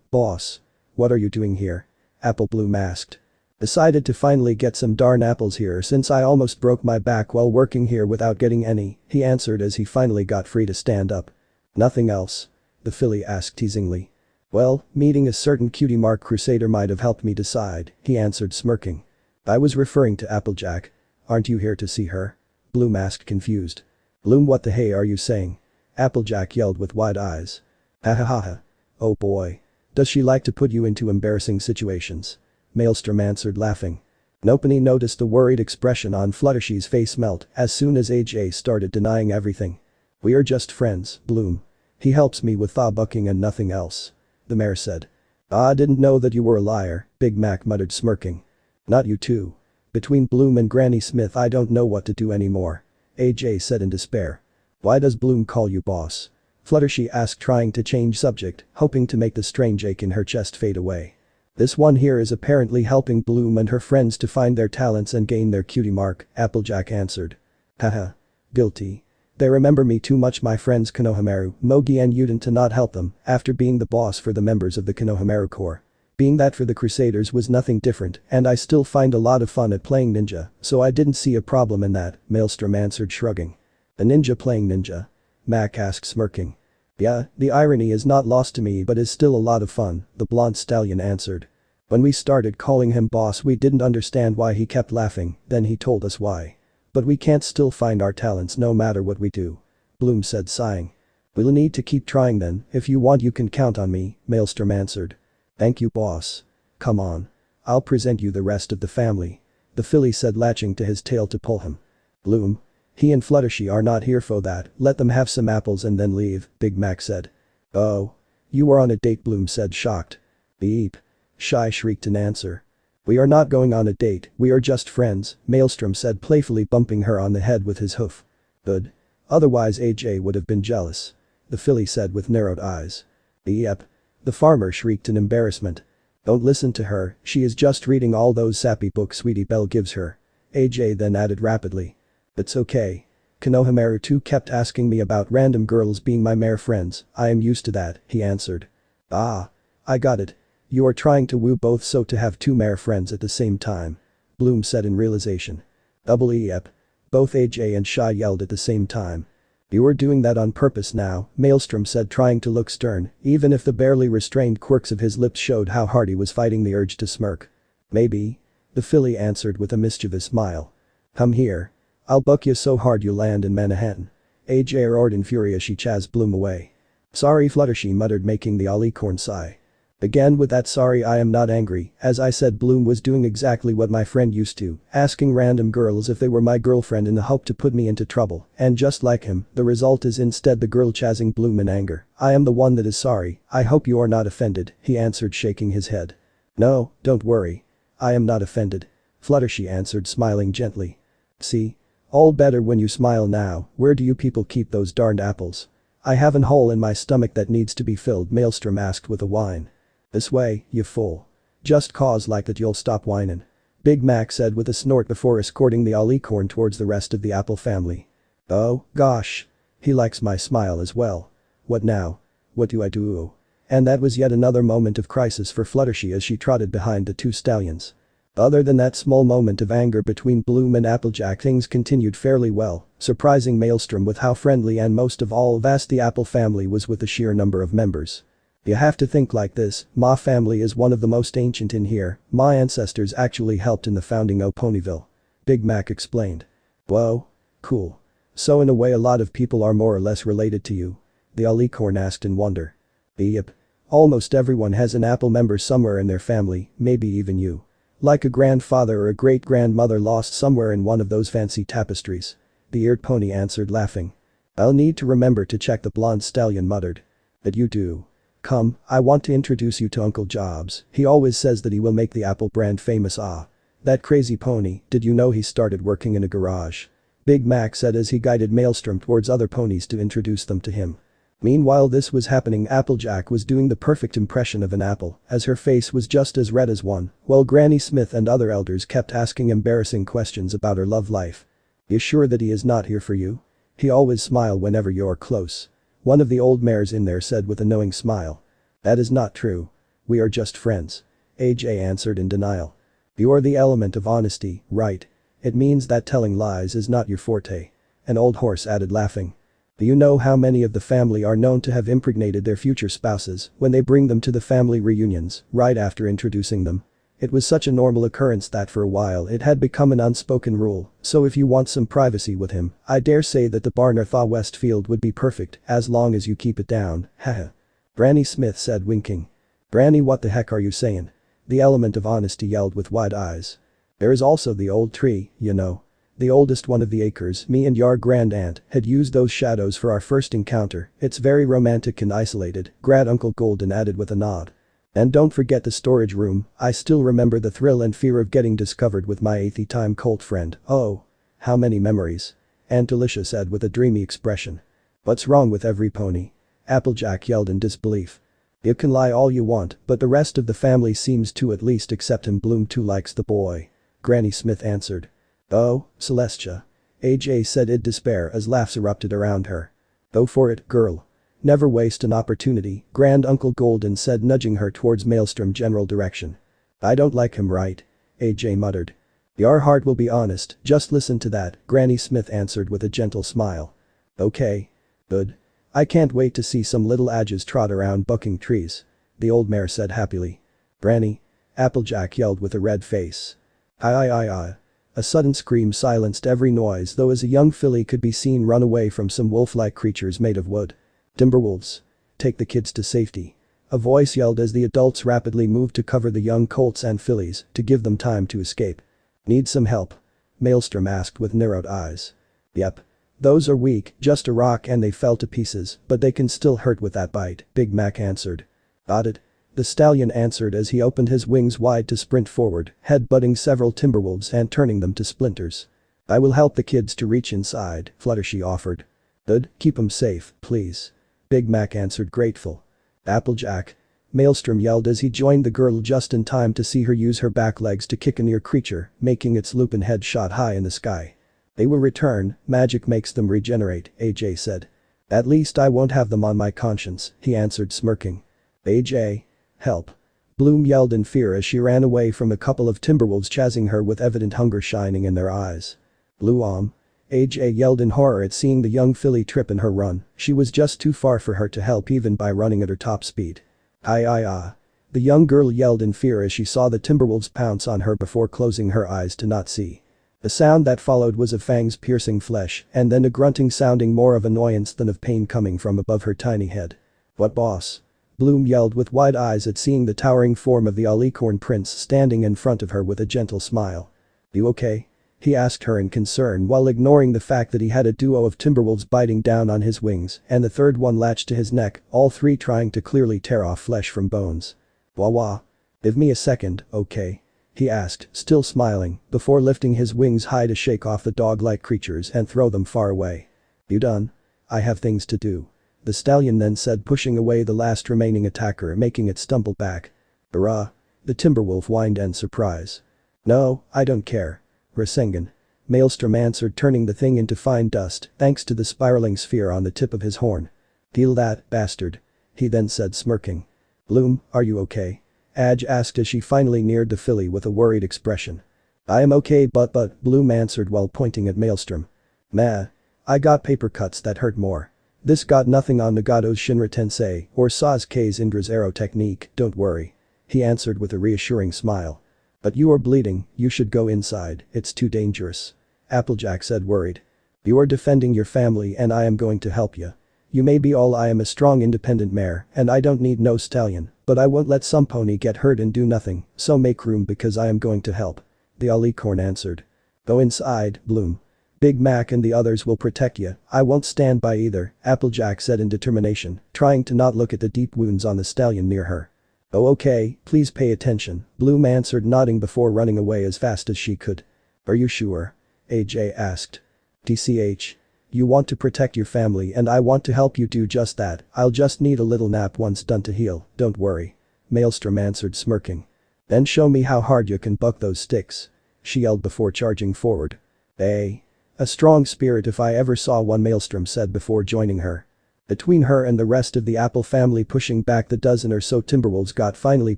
Speaker 1: Boss. What are you doing here? Apple Bloom asked. Decided to finally get some darn apples here since I almost broke my back while working here without getting any, he answered as he finally got free to stand up. Nothing else? The filly asked teasingly. Well, meeting a certain cutie mark crusader might have helped me decide, he answered smirking. I was referring to Applejack. Aren't you here to see her? Bloom asked confused. Bloom, what the hey are you saying? Applejack yelled with wide eyes. Ha ha ha ha. Oh boy. Does she like to put you into embarrassing situations? Maelstrom answered laughing. Nopany noticed the worried expression on Fluttershy's face melt as soon as AJ started denying everything. We are just friends, Bloom. He helps me with bucking and nothing else. The mayor said. I didn't know that you were a liar, Big Mac muttered smirking. Not you too. Between Bloom and Granny Smith I don't know what to do anymore. AJ said in despair. Why does Bloom call you boss? Fluttershy asked, trying to change subject, hoping to make the strange ache in her chest fade away. This one here is apparently helping Bloom and her friends to find their talents and gain their cutie mark, Applejack answered. Haha. Guilty. They remember me too much, my friends Konohamaru, Mogi and Yuden, to not help them after being the boss for the members of the Konohamaru Corps. Being that for the Crusaders was nothing different and I still find a lot of fun at playing ninja, so I didn't see a problem in that, Maelstrom answered shrugging. A ninja playing ninja? Mac asked smirking. Yeah, the irony is not lost to me but is still a lot of fun, the blonde stallion answered. When we started calling him boss we didn't understand why he kept laughing, then he told us why. But we can't still find our talents no matter what we do. Bloom said sighing. We'll need to keep trying then, if you want you can count on me, Maelstrom answered. Thank you boss. Come on. I'll present you the rest of the family. The filly said, latching to his tail to pull him. Bloom. He and Fluttershy are not here for that, let them have some apples and then leave, Big Mac said. Oh. You are on a date, Bloom said shocked. Beep. Shy shrieked in answer. We are not going on a date, we are just friends, Maelstrom said, playfully bumping her on the head with his hoof. Good. Otherwise AJ would have been jealous. The filly said with narrowed eyes. Yep. The farmer shrieked in embarrassment. Don't listen to her, she is just reading all those sappy books Sweetie Belle gives her. AJ then added rapidly. It's okay. Konohamaru too kept asking me about random girls being my mare friends, I am used to that, he answered. Ah. I got it. You are trying to woo both so to have two mare friends at the same time. Bloom said in realization. Double yep. Both AJ and Shy yelled at the same time. You were doing that on purpose now, Maelstrom said, trying to look stern, even if the barely restrained quirks of his lips showed how hard he was fighting the urge to smirk. Maybe. The filly answered with a mischievous smile. Come here. I'll buck you so hard you land in Manhattan. AJ roared in fury as she chased Bloom away. Sorry, Fluttershy muttered, making the alicorn sigh. Again with that sorry, I am not angry, as I said Bloom was doing exactly what my friend used to, asking random girls if they were my girlfriend in the hope to put me into trouble, and just like him, the result is instead the girl chasing Bloom in anger. I am the one that is sorry, I hope you are not offended, he answered shaking his head. No, don't worry. I am not offended. Fluttershy answered smiling gently. See? All better when you smile now, where do you people keep those darned apples? I have an hole in my stomach that needs to be filled, Maelstrom asked with a whine. This way, you fool. Just cause like that you'll stop whining. Big Mac said with a snort before escorting the alicorn towards the rest of the apple family. Oh, gosh. He likes my smile as well. What now? What do I do? And that was yet another moment of crisis for Fluttershy as she trotted behind the two stallions. Other than that small moment of anger between Bloom and Applejack, things continued fairly well, surprising Maelstrom with how friendly and most of all vast the apple family was with the sheer number of members. You have to think like this, my family is one of the most ancient in here, my ancestors actually helped in the founding of Ponyville. Big Mac explained. Whoa. Cool. So in a way a lot of people are more or less related to you? The alicorn asked in wonder. Yep. Almost everyone has an apple member somewhere in their family, maybe even you. Like a grandfather or a great-grandmother lost somewhere in one of those fancy tapestries. The eared pony answered laughing. I'll need to remember to check, the blonde stallion muttered. But you do. Come, I want to introduce you to Uncle Jobs, he always says that he will make the Apple brand famous. Ah. That crazy pony, did you know he started working in a garage? Big Mac said as he guided Maelstrom towards other ponies to introduce them to him. Meanwhile this was happening, Applejack was doing the perfect impression of an apple, as her face was just as red as one, while Granny Smith and other elders kept asking embarrassing questions about her love life. You sure that he is not here for you? He always smile whenever you're close. One of the old mares in there said with a knowing smile. That is not true. We are just friends. AJ answered in denial. You are the element of honesty, right? It means that telling lies is not your forte. An old horse added laughing. Do you know how many of the family are known to have impregnated their future spouses when they bring them to the family reunions, right after introducing them? It was such a normal occurrence that for a while it had become an unspoken rule, so if you want some privacy with him, I dare say that the Barnartha Westfield would be perfect as long as you keep it down, haha. Granny Smith said winking. Granny, what the heck are you saying? The element of honesty yelled with wide eyes. There is also the old tree, you know. The oldest one of the acres, me and your grand-aunt had used those shadows for our first encounter, it's very romantic and isolated, Grad Uncle Golden added with a nod. And don't forget the storage room, I still remember the thrill and fear of getting discovered with my 80 time cult friend, oh. How many memories. Aunt Alicia said with a dreamy expression. What's wrong with every pony? Applejack yelled in disbelief. You can lie all you want, but the rest of the family seems to at least accept him. Bloom too likes the boy. Granny Smith answered. Oh, Celestia. AJ said in despair as laughs erupted around her. Go for it, girl. Never waste an opportunity, Grand Uncle Golden said, nudging her towards Maelstrom general direction. I don't like him, right? AJ muttered. Your heart will be honest, just listen to that, Granny Smith answered with a gentle smile. Okay. Good. I can't wait to see some little ages trot around bucking trees. The old mare said happily. Granny. Applejack yelled with a red face. I. A sudden scream silenced every noise, though as a young filly could be seen run away from some wolf-like creatures made of wood. Timberwolves. Take the kids to safety. A voice yelled as the adults rapidly moved to cover the young colts and fillies to give them time to escape. Need some help? Maelstrom asked with narrowed eyes. Yep. Those are weak, just a rock and they fell to pieces, but they can still hurt with that bite, Big Mac answered. Got it. The stallion answered as he opened his wings wide to sprint forward, head-butting several timberwolves and turning them to splinters. I will help the kids to reach inside, Fluttershy offered. Good, keep 'em safe, please. Big Mac answered grateful. Applejack. Maelstrom yelled as he joined the girl just in time to see her use her back legs to kick a near creature, making its lupin head shot high in the sky. They will return, magic makes them regenerate, AJ said. At least I won't have them on my conscience, he answered smirking. AJ. Help. Bloom yelled in fear as she ran away from a couple of timberwolves chasing her with evident hunger shining in their eyes. Blue AJ yelled in horror at seeing the young filly trip in her run, she was just too far for her to help even by running at her top speed. The young girl yelled in fear as she saw the timberwolves pounce on her before closing her eyes to not see. The sound that followed was of fangs piercing flesh and then a grunting sounding more of annoyance than of pain coming from above her tiny head. What boss? Bloom yelled with wide eyes at seeing the towering form of the Alicorn prince standing in front of her with a gentle smile. You okay? He asked her in concern while ignoring the fact that he had a duo of timberwolves biting down on his wings and the third one latched to his neck, all three trying to clearly tear off flesh from bones. Wah. Give me a second, okay? He asked, still smiling, before lifting his wings high to shake off the dog-like creatures and throw them far away. You done? I have things to do. The stallion then said, pushing away the last remaining attacker, making it stumble back. Hurrah! The timberwolf whined in surprise. No, I don't care. Rasengan. Maelstrom answered, turning the thing into fine dust thanks to the spiraling sphere on the tip of his horn. Feel that, bastard. He then said, smirking. Bloom, are you okay? Adge asked as she finally neared the filly with a worried expression. I am okay but Bloom answered while pointing at Maelstrom. Meh. I got paper cuts that hurt more. This got nothing on Nagato's Shinra Tensei or Sasuke's Indra's arrow technique, don't worry. He answered with a reassuring smile. But you are bleeding, you should go inside, it's too dangerous. Applejack said worried. You are defending your family and I am going to help you. You may be all I am a strong independent mare and I don't need no stallion, but I won't let some pony get hurt and do nothing, so make room because I am going to help. The alicorn answered. Go inside, Bloom. Big Mac and the others will protect you, I won't stand by either, Applejack said in determination, trying to not look at the deep wounds on the stallion near her. Oh okay, please pay attention, Bloom answered nodding before running away as fast as she could. Are you sure? AJ asked. TCH. You want to protect your family and I want to help you do just that, I'll just need a little nap once done to heal, don't worry. Maelstrom answered smirking. Then show me how hard you can buck those sticks. She yelled before charging forward. Hey. A strong spirit if I ever saw one, Maelstrom said before joining her. Between her and the rest of the Apple family pushing back the dozen or so Timberwolves got finally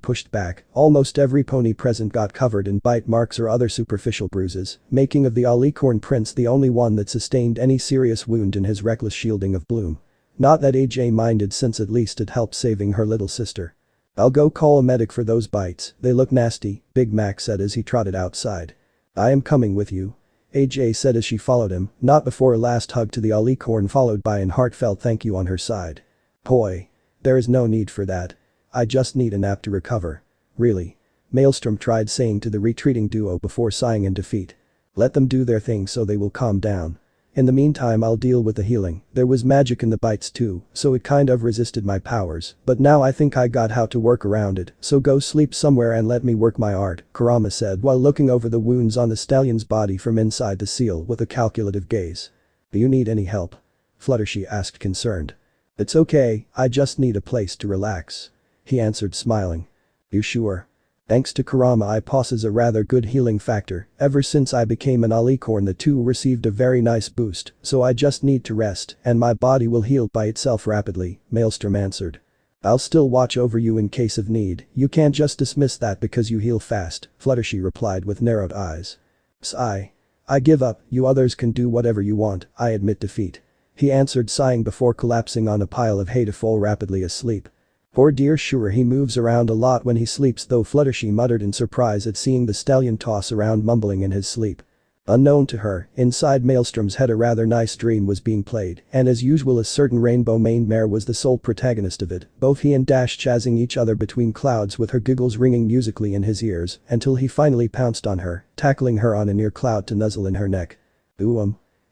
Speaker 1: pushed back, almost every pony present got covered in bite marks or other superficial bruises, making of the alicorn prince the only one that sustained any serious wound in his reckless shielding of Bloom. Not that AJ minded since at least it helped saving her little sister. I'll go call a medic for those bites, they look nasty, Big Mac said as he trotted outside. I am coming with you. AJ said as she followed him, not before a last hug to the alicorn followed by an heartfelt thank you on her side. Boy. There is no need for that. I just need a nap to recover. Really. Maelstrom tried saying to the retreating duo before sighing in defeat. Let them do their thing so they will calm down. In the meantime I'll deal with the healing, there was magic in the bites too, so it kind of resisted my powers, but now I think I got how to work around it, so go sleep somewhere and let me work my art, Kurama said while looking over the wounds on the stallion's body from inside the seal with a calculative gaze. Do you need any help? Fluttershy asked concerned. It's okay, I just need a place to relax. He answered smiling. You sure? Thanks to Kurama I possess a rather good healing factor, ever since I became an alicorn the two received a very nice boost, so I just need to rest and my body will heal by itself rapidly, Maelstrom answered. I'll still watch over you in case of need, you can't just dismiss that because you heal fast, Fluttershy replied with narrowed eyes. Sigh. I give up, you others can do whatever you want, I admit defeat. He answered sighing before collapsing on a pile of hay to fall rapidly asleep. Poor dear, sure he moves around a lot when he sleeps though, Fluttershy muttered in surprise at seeing the stallion toss around mumbling in his sleep. Unknown to her, inside Maelstrom's head a rather nice dream was being played, and as usual a certain rainbow-maned mare was the sole protagonist of it, both he and Dash chazzing each other between clouds with her giggles ringing musically in his ears, until he finally pounced on her, tackling her on a near cloud to nuzzle in her neck.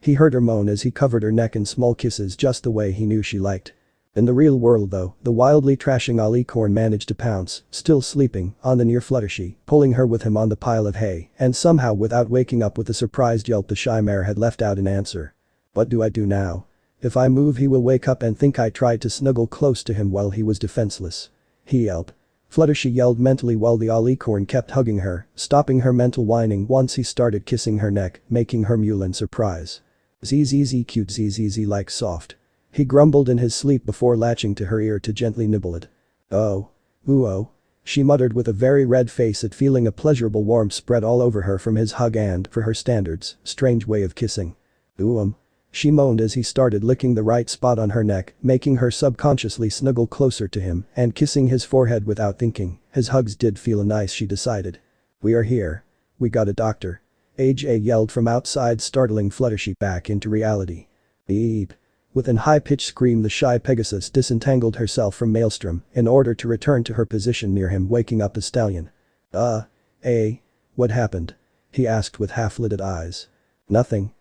Speaker 1: He heard her moan as he covered her neck in small kisses just the way he knew she liked. In the real world though, the wildly trashing alicorn managed to pounce, still sleeping, on the near Fluttershy, pulling her with him on the pile of hay, and somehow without waking up with a surprised yelp the shy mare had left out in answer. What do I do now? If I move he will wake up and think I tried to snuggle close to him while he was defenseless. He yelped. Fluttershy yelled mentally while the alicorn kept hugging her, stopping her mental whining once he started kissing her neck, making her mew in surprise. Zzz cute zzz like soft. He grumbled in his sleep before latching to her ear to gently nibble it. Oh. Ooh oh. She muttered with a very red face at feeling a pleasurable warmth spread all over her from his hug and, for her standards, strange way of kissing. Ooh She moaned as he started licking the right spot on her neck, making her subconsciously snuggle closer to him and kissing his forehead without thinking. His hugs did feel nice, she decided. We are here. We got a doctor. AJ yelled from outside, startling Fluttershy back into reality. Beep. With an high-pitched scream the shy Pegasus disentangled herself from Maelstrom in order to return to her position near him, waking up the stallion. What happened? He asked with half-lidded eyes. Nothing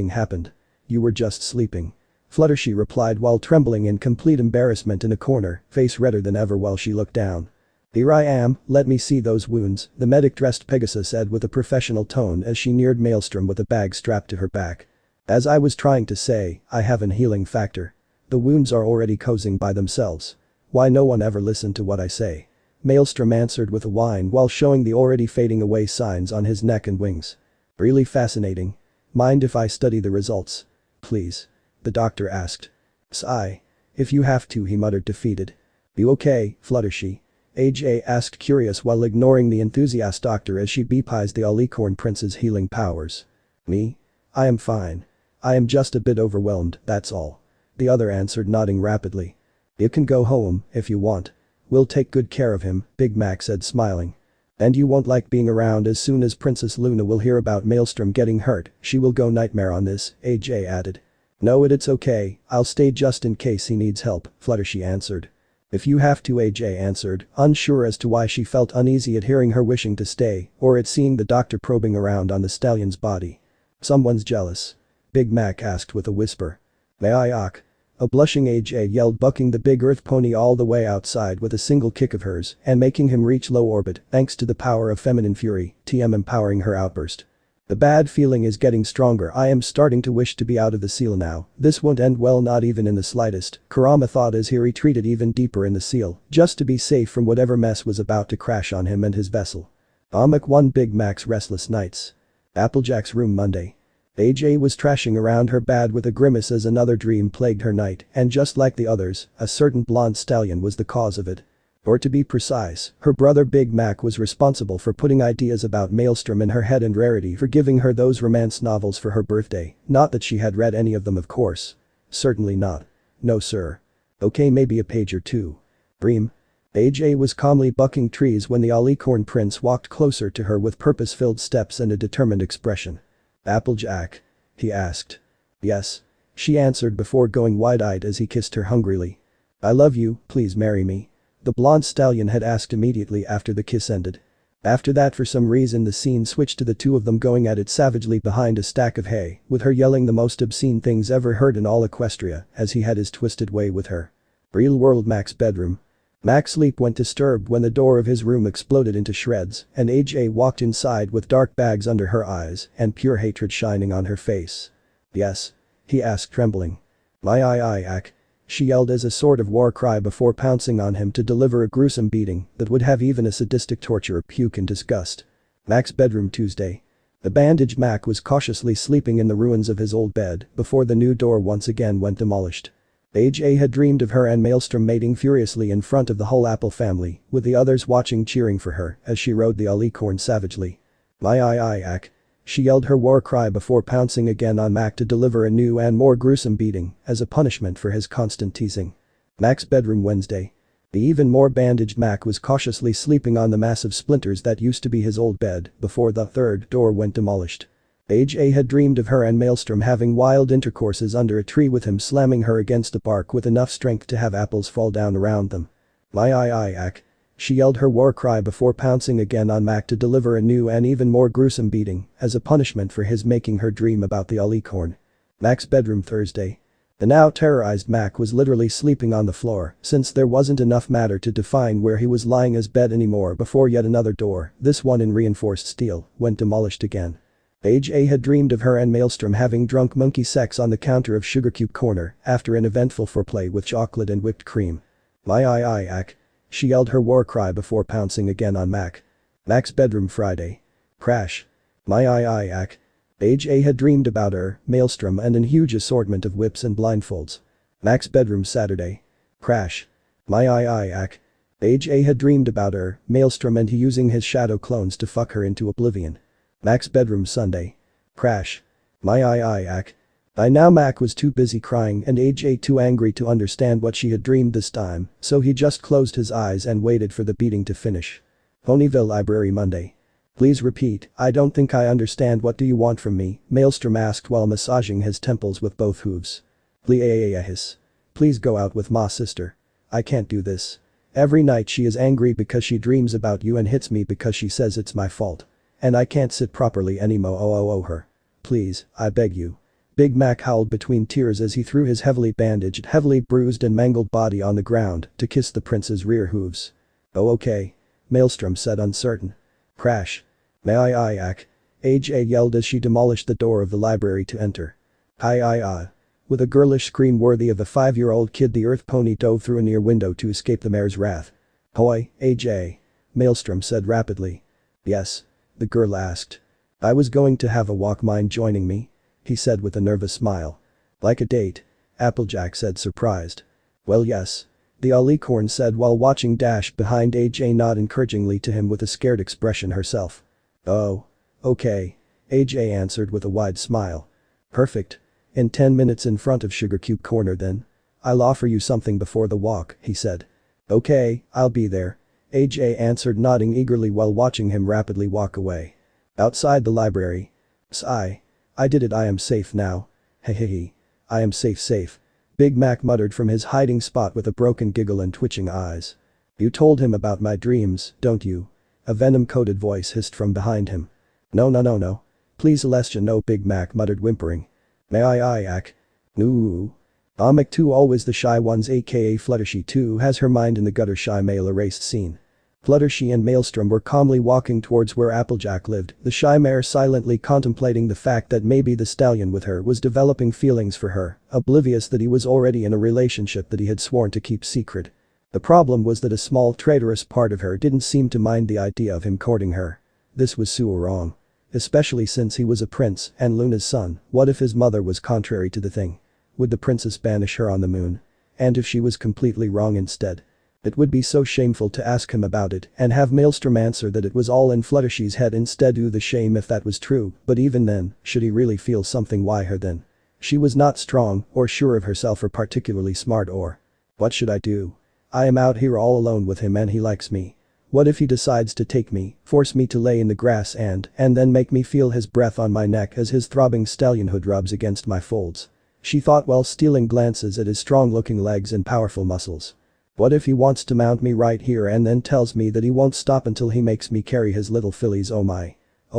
Speaker 1: happened. You were just sleeping. Fluttershy replied while trembling in complete embarrassment in a corner, face redder than ever while she looked down. Here I am, let me see those wounds, the medic-dressed Pegasus said with a professional tone as she neared Maelstrom with a bag strapped to her back. As I was trying to say, I have an healing factor. The wounds are already cozying by themselves. Why no one ever listened to what I say? Maelstrom answered with a whine while showing the already fading away signs on his neck and wings. Really fascinating. Mind if I study the results? Please. The doctor asked. Sigh. If you have to, he muttered defeated. You okay, Fluttershy? AJ asked curious while ignoring the enthusiast doctor as she beepized the alicorn prince's healing powers. Me? I am fine. I am just a bit overwhelmed, that's all. The other answered, nodding rapidly. You can go home, if you want. We'll take good care of him, Big Mac said smiling. And you won't like being around as soon as Princess Luna will hear about Maelstrom getting hurt, she will go nightmare on this, AJ added. No, it's okay, I'll stay just in case he needs help, Fluttershy answered. If you have to, AJ answered, unsure as to why she felt uneasy at hearing her wishing to stay or at seeing the doctor probing around on the stallion's body. Someone's jealous? Big Mac asked with a whisper. May I ask? A blushing AJ yelled, bucking the big earth pony all the way outside with a single kick of hers and making him reach low orbit thanks to the power of feminine fury, TM empowering her outburst. The bad feeling is getting stronger. I am starting to wish to be out of the seal now. This won't end well, not even in the slightest, Kurama thought as he retreated even deeper in the seal, just to be safe from whatever mess was about to crash on him and his vessel. Amak 1 Big Mac's restless nights. Applejack's room Monday. AJ was trashing around her bed with a grimace as another dream plagued her night, and just like the others, a certain blonde stallion was the cause of it. Or to be precise, her brother Big Mac was responsible for putting ideas about Maelstrom in her head and Rarity for giving her those romance novels for her birthday, not that she had read any of them, of course. Certainly not. No sir. Okay, maybe a page or two. Dream. AJ was calmly bucking trees when the Alicorn prince walked closer to her with purpose-filled steps and a determined expression. Applejack? He asked. Yes. She answered before going wide-eyed as he kissed her hungrily. I love you, please marry me. The blonde stallion had asked immediately after the kiss ended. After that, for some reason, the scene switched to the two of them going at it savagely behind a stack of hay, with her yelling the most obscene things ever heard in all Equestria as he had his twisted way with her. Real-world Mac's bedroom. Mac's sleep went disturbed when the door of his room exploded into shreds and AJ walked inside with dark bags under her eyes and pure hatred shining on her face. Yes? He asked, trembling. My ack. She yelled as a sort of war cry before pouncing on him to deliver a gruesome beating that would have even a sadistic torturer puke in disgust. Mac's bedroom Tuesday. The bandaged Mac was cautiously sleeping in the ruins of his old bed before the new door once again went demolished. AJ had dreamed of her and Maelstrom mating furiously in front of the whole Apple family, with the others watching cheering for her as she rode the Alicorn savagely. My ack. She yelled her war cry before pouncing again on Mac to deliver a new and more gruesome beating as a punishment for his constant teasing. Mac's bedroom Wednesday. The even more bandaged Mac was cautiously sleeping on the massive splinters that used to be his old bed before the third door went demolished. AJ had dreamed of her and Maelstrom having wild intercourses under a tree, with him slamming her against the bark with enough strength to have apples fall down around them. My ack. She yelled her war cry before pouncing again on Mac to deliver a new and even more gruesome beating as a punishment for his making her dream about the Alicorn. Mac's bedroom Thursday. The now terrorized Mac was literally sleeping on the floor since there wasn't enough matter to define where he was lying as bed anymore before yet another door, this one in reinforced steel, went demolished again. AJ had dreamed of her and Maelstrom having drunk monkey sex on the counter of Sugarcube Corner after an eventful foreplay with chocolate and whipped cream. My ack. She yelled her war cry before pouncing again on Mac. Mac's bedroom Friday. Crash. My ack. AJ had dreamed about her, Maelstrom, and an huge assortment of whips and blindfolds. Mac's bedroom Saturday. Crash. My ack. AJ had dreamed about her, Maelstrom, and he using his shadow clones to fuck her into oblivion. Mac's bedroom Sunday. Crash. My ack. By now Mac was too busy crying and AJ too angry to understand what she had dreamed this time, so he just closed his eyes and waited for the beating to finish. Ponyville Library Monday. Please repeat, I don't think I understand. What do you want from me? Maelstrom asked while massaging his temples with both hooves. Please go out with ma sister. I can't do this. Every night she is angry because she dreams about you and hits me because she says it's my fault. And I can't sit properly anymore. Her. Please, I beg you. Big Mac howled between tears as he threw his heavily bandaged, heavily bruised and mangled body on the ground to kiss the prince's rear hooves. Oh okay. Maelstrom said, uncertain. Crash. May I ack. AJ yelled as she demolished the door of the library to enter. With a girlish scream worthy of a 5-year-old kid, the earth pony dove through a near window to escape the mayor's wrath. Hoi, AJ. Maelstrom said rapidly. Yes. The girl asked. I was going to have a walk, mind joining me? He said with a nervous smile. Like a date? Applejack said, surprised. Well yes. The Alicorn said while watching dash behind AJ, nod encouragingly to him with a scared expression herself. Oh. Okay. AJ answered with a wide smile. Perfect. In 10 minutes in front of Sugarcube Corner then. I'll offer you something before the walk, he said. Okay, I'll be there. AJ answered, nodding eagerly while watching him rapidly walk away. Outside the library. Sigh. I did it, I am safe now. Hehehe. I am safe. Big Mac muttered from his hiding spot with a broken giggle and twitching eyes. You told him about my dreams, don't you? A venom-coated voice hissed from behind him. No. Please Celestia, no, Big Mac muttered, whimpering. May I ack? No. Amek 2 always the shy ones, aka Fluttershy 2 has her mind in the gutter shy male erased scene. Fluttershy and Maelstrom were calmly walking towards where Applejack lived, the shy mare silently contemplating the fact that maybe the stallion with her was developing feelings for her, oblivious that he was already in a relationship that he had sworn to keep secret. The problem was that a small traitorous part of her didn't seem to mind the idea of him courting her. This was so wrong. Especially since he was a prince and Luna's son. What if his mother was contrary to the thing? Would the princess banish her on the moon? And if she was completely wrong instead? It would be so shameful to ask him about it and have Maelstrom answer that it was all in Fluttershy's head instead. The shame if that was true, but even then, should he really feel something? Why her then? She was not strong or sure of herself or particularly smart or… What should I do? I am out here all alone with him and he likes me. What if he decides to take me, force me to lay in the grass and then make me feel his breath on my neck as his throbbing stallionhood rubs against my folds? She thought while stealing glances at his strong-looking legs and powerful muscles. What if he wants to mount me right here and then tells me that he won't stop until he makes me carry his little fillies? Oh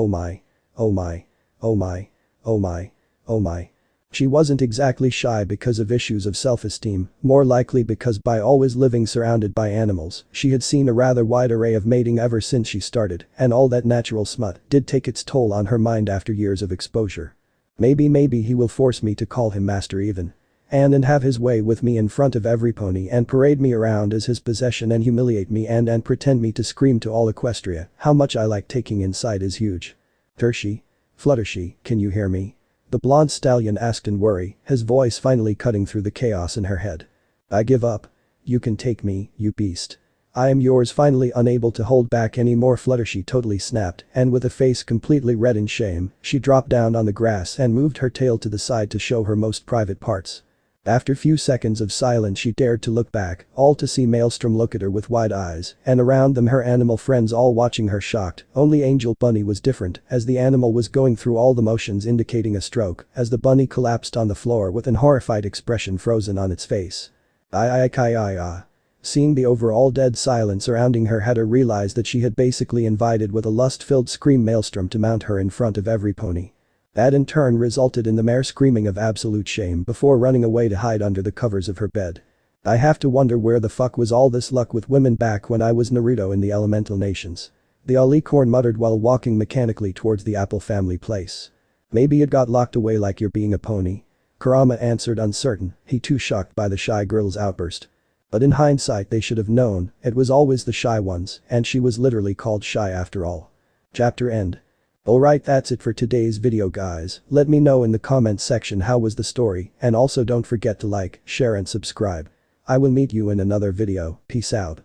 Speaker 1: my. She wasn't exactly shy because of issues of self-esteem, more likely because by always living surrounded by animals, she had seen a rather wide array of mating ever since she started, and all that natural smut did take its toll on her mind after years of exposure. Maybe he will force me to call him master even. And have his way with me in front of every pony and parade me around as his possession and humiliate me and pretend me to scream to all Equestria how much I like taking inside his huge. Fluttershy, can you hear me? The blonde stallion asked in worry, his voice finally cutting through the chaos in her head. I give up. You can take me, you beast. I am yours. Finally unable to hold back any more, Fluttershy totally snapped, and with a face completely red in shame, she dropped down on the grass and moved her tail to the side to show her most private parts. After few seconds of silence she dared to look back, all to see Maelstrom look at her with wide eyes, and around them her animal friends all watching her shocked. Only Angel Bunny was different, as the animal was going through all the motions indicating a stroke, as the bunny collapsed on the floor with an horrified expression frozen on its face. Seeing the overall dead silence surrounding her had her realized that she had basically invited with a lust-filled scream Maelstrom to mount her in front of every pony. That in turn resulted in the mare screaming of absolute shame before running away to hide under the covers of her bed. I have to wonder where the fuck was all this luck with women back when I was Naruto in the elemental nations. The alicorn muttered while walking mechanically towards the Apple family place. Maybe it got locked away like you're being a pony. Kurama answered uncertain, he too shocked by the shy girl's outburst. But in hindsight they should have known, it was always the shy ones, and she was literally called shy after all. Chapter end. Alright, that's it for today's video guys. Let me know in the comments section how was the story, and also don't forget to like, share and subscribe. I will meet you in another video, peace out.